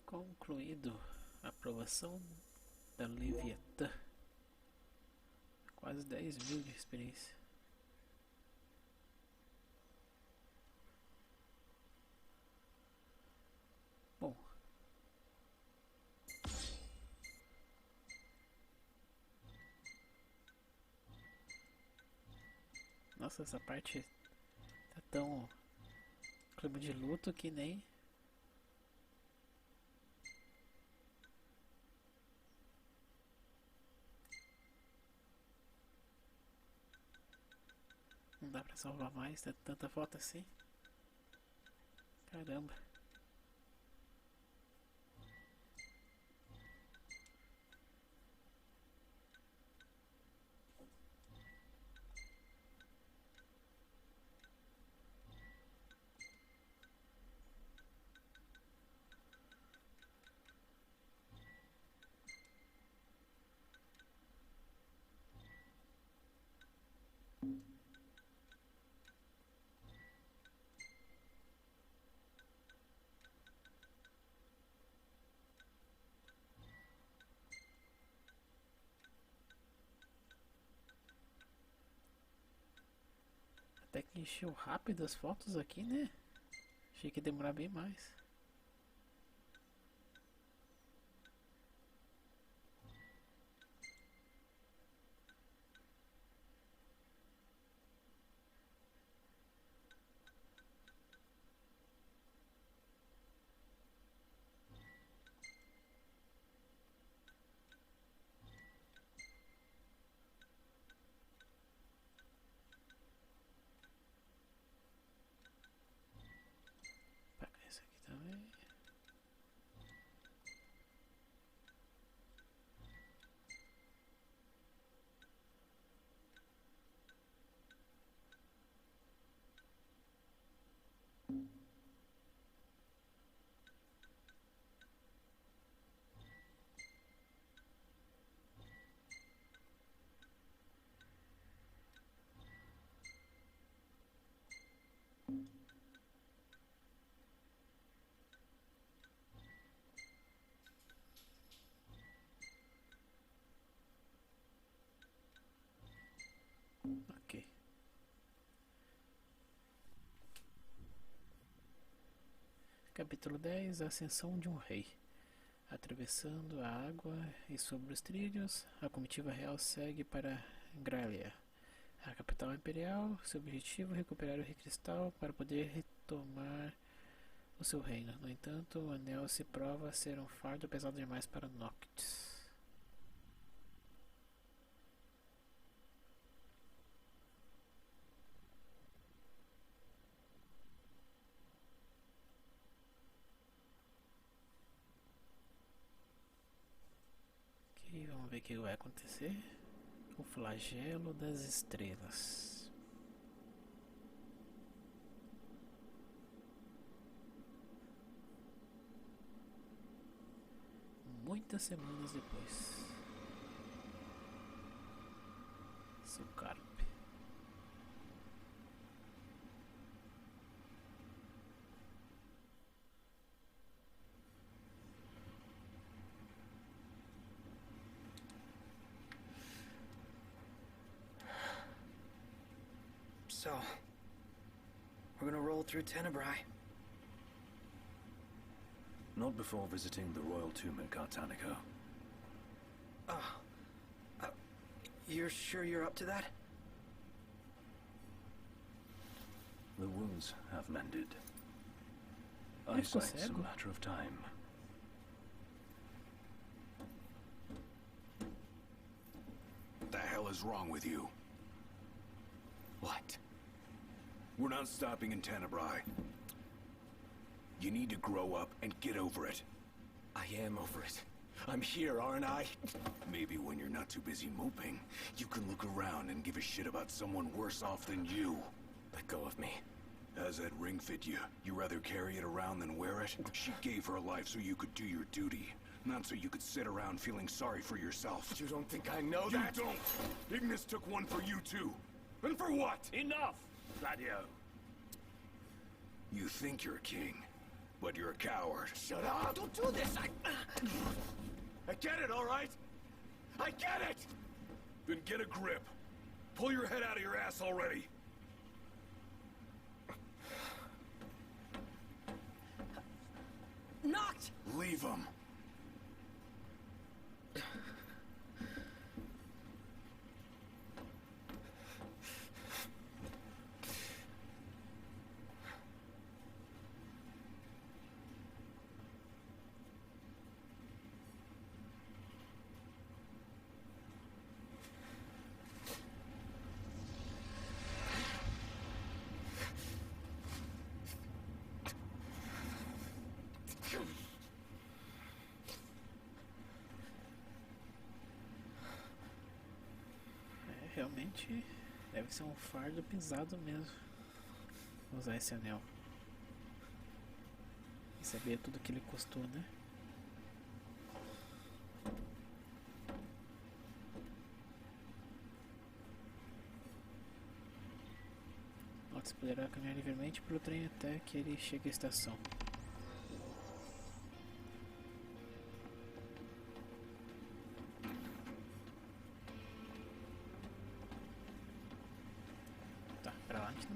Concluído a aprovação da Leviatã. Quase 10.000 de experiência. Bom. Nossa, essa parte tá tão clima de luto que nem... Não dá pra salvar mais, tá tanta foto assim. Caramba. Até que encheu rápido as fotos aqui, né? Achei que ia demorar bem mais. Ok. Capítulo 10. A ascensão de um rei. Atravessando a água e sobre os trilhos, a comitiva real segue para Gralia, a capital imperial. Seu objetivo é recuperar o Rei Cristal para poder retomar o seu reino. No entanto, o anel se prova ser um fardo pesado demais para Noctis. ver o que vai acontecer. O flagelo das estrelas. Muitas semanas depois. Seu carpe. So, we're gonna roll through Tenebrae. Not before visiting the royal tomb at Cartanico. You're sure you're up to that? The wounds have mended. Eyesight's a matter of time. What the hell is wrong with you? What? We're not stopping in Tenebrae. You need to grow up and get over it. I am over it. I'm here, aren't I? Maybe when you're not too busy moping, you can look around and give a shit about someone worse off than you. Let go of me. How's that ring fit you? You rather carry it around than wear it? She gave her life so you could do your duty, not so you could sit around feeling sorry for yourself. You don't think I know that? You don't! Ignis took one for you too. And for what? Enough, Gladio. You think you're a king, but you're a coward. Shut up! Don't do this! I get it, all right? I get it! Then get a grip. Pull your head out of your ass already. Knocked! Leave him. Realmente deve ser um fardo pesado mesmo usar esse anel e saber tudo que ele custou, né? Otis poderá caminhar livremente pelo trem até que ele chegue à estação.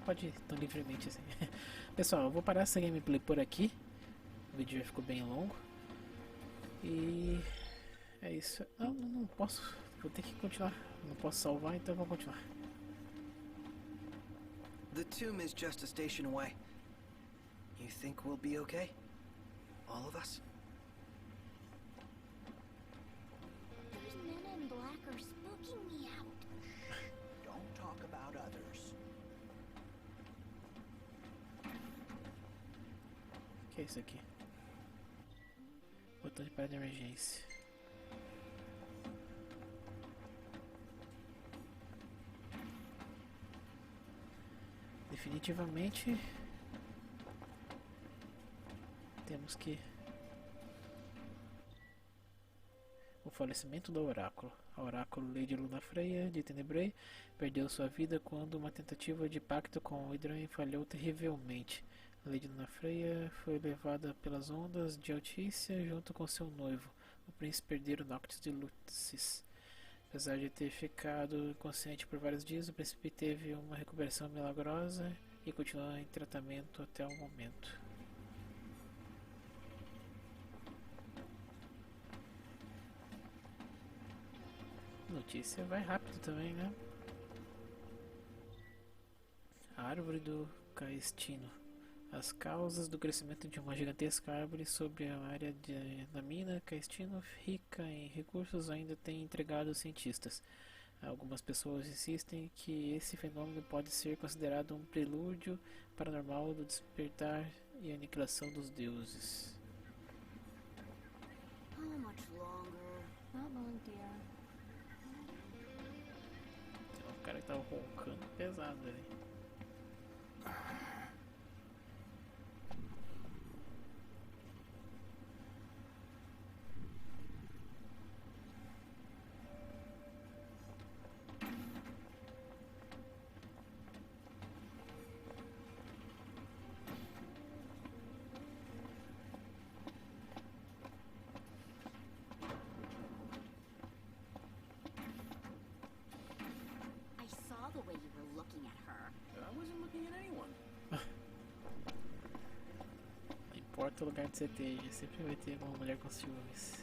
Pode ir tão livremente assim. Pessoal, eu vou parar essa gameplay por aqui. O vídeo já ficou bem longo. E é isso. Não posso. Vou ter que continuar. Não posso salvar, então vou continuar. The tomb is just a station away. You think we'll be okay? All of us? Those men in black are spooking me out. Don't talk about others. O que é isso aqui? Botão de parada de emergência. Definitivamente temos que o falecimento do oráculo. A oráculo Lady Luna Freya de Tenebrae perdeu sua vida quando uma tentativa de pacto com o Hydrain falhou terrivelmente. Lady Luna Freya foi levada pelas ondas de Altícia junto com seu noivo, o príncipe herdeiro Noctis de Lucis. Apesar de ter ficado inconsciente por vários dias, o príncipe teve uma recuperação milagrosa e continuou em tratamento até o momento. Notícia vai rápido também, né? A árvore do Caestino. As causas do crescimento de uma gigantesca árvore sobre a área da mina Caestino, rica em recursos, ainda tem intrigado os cientistas. Algumas pessoas insistem que esse fenômeno pode ser considerado um prelúdio paranormal do despertar e aniquilação dos deuses. How much longer? Not long, dear. Tá roncando pesado ali. The way you were looking at her. I wasn't looking at anyone. Não importa o lugar que você esteja, sempre vai ter uma mulher com ciúmes.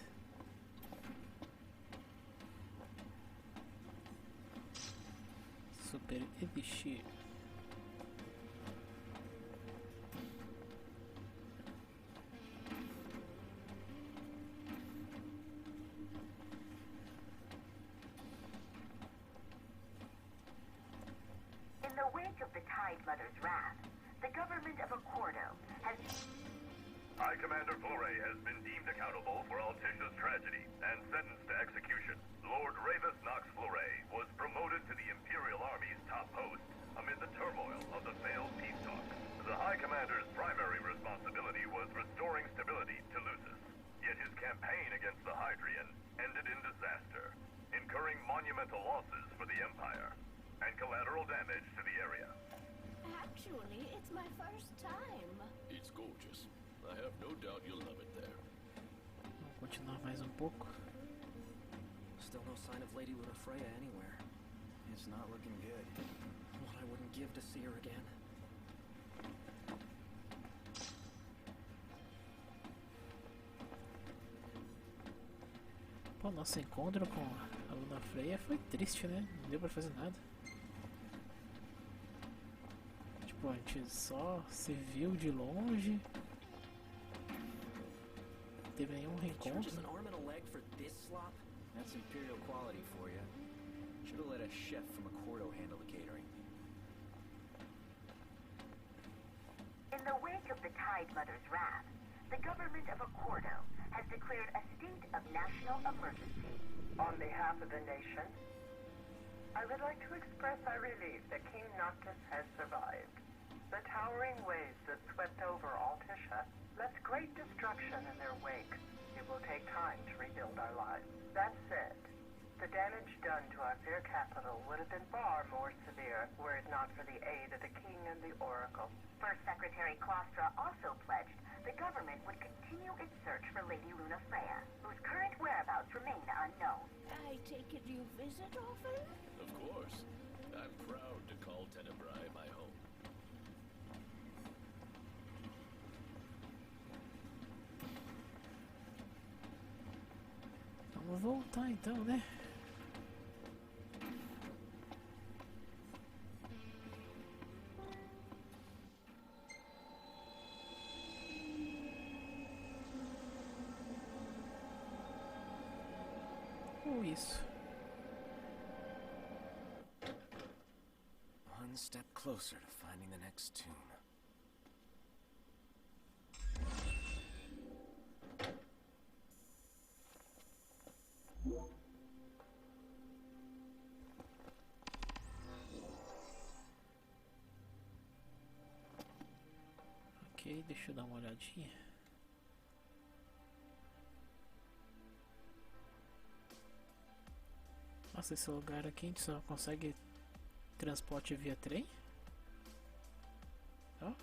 Super Elixir. In the wake of the Tide Mother's wrath, the government of Accordo has... High Commander Flore has been deemed accountable for Altisha's tragedy and sentenced to execution. Lord Ravis Knox Flore was promoted to the Imperial Army's top post amid the turmoil of the failed peace talks. The High Commander's primary responsibility was restoring stability to Lucis, yet his campaign against the Hydrian ended in disaster, incurring monumental losses for the Empire and collateral damage to the area. Actually, it's my first time. It's gorgeous. I have no doubt you'll love it there. Vamos continuar mais um pouco. Still no sign of Lady Lunafreya anywhere. It's not looking good. What I wouldn't give to see her again. Pô, nosso encontro com a Lunafreya foi triste, né? Não deu pra fazer nada. Tipo, a gente só se viu de longe. Não teve nenhum reencontro. That's Imperial quality for you. Should have let a chef from Accordo handle the catering. In the wake of the Tide Mother's wrath, the government of Accordo has declared a state of national emergency. On behalf of the nation, I would like to express our relief that King Noctis has survived. The towering waves that swept over Altisha left great destruction in their wake. It will take time to rebuild our lives. That said, the damage done to our fair capital would have been far more severe were it not for the aid of the King and the Oracle. First Secretary Claustra also pledged the government would continue its search for Lady Lunafreya, whose current whereabouts remain unknown. I take it you visit often? Of course. I'm proud to call Tenebrae my home. Vamos voltar então, né? Isso. One step closer to finding the next tomb. Ok, deixa eu dar uma olhadinha. Nossa, esse lugar aqui a gente só consegue transporte via trem? Ó.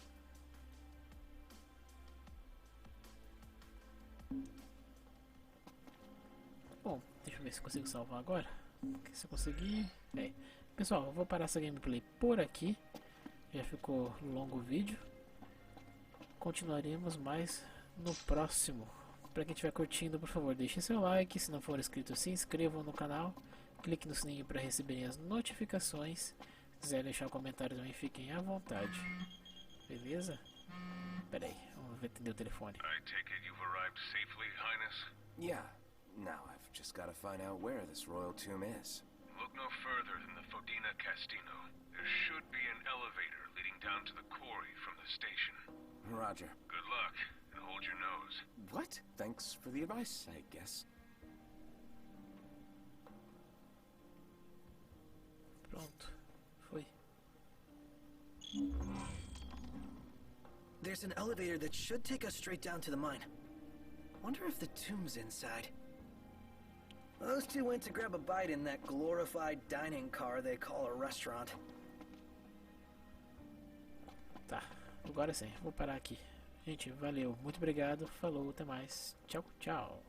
Bom, deixa eu ver se eu consigo salvar agora. Se eu conseguir... Pessoal, eu vou parar essa gameplay por aqui. Já ficou longo o vídeo. Continuaremos mais no próximo. Para quem estiver curtindo, por favor, deixem seu like. Se não for inscrito, se inscrevam no canal. Clique no sininho para receberem as notificações. Se quiser deixar um comentário também, fiquem à vontade. Beleza? Pera aí, vamos ver, atender o telefone. I take it you've arrived safely, Highness? Yeah. Now I've just got to find out where this royal tomb is. Look no further than the Fodina Castino. There should be an elevator leading down to the quarry from the station. Roger. Good luck, and hold your nose. What? Thanks for the advice, I guess. Pronto. There's an elevator that should take us straight down to the mine. Wonder if the tomb's inside. Those two went to grab a bite in that glorified dining car they call a restaurant. Tá, agora sim, vou parar aqui. Gente, valeu, muito obrigado, falou, até mais. Tchau, tchau.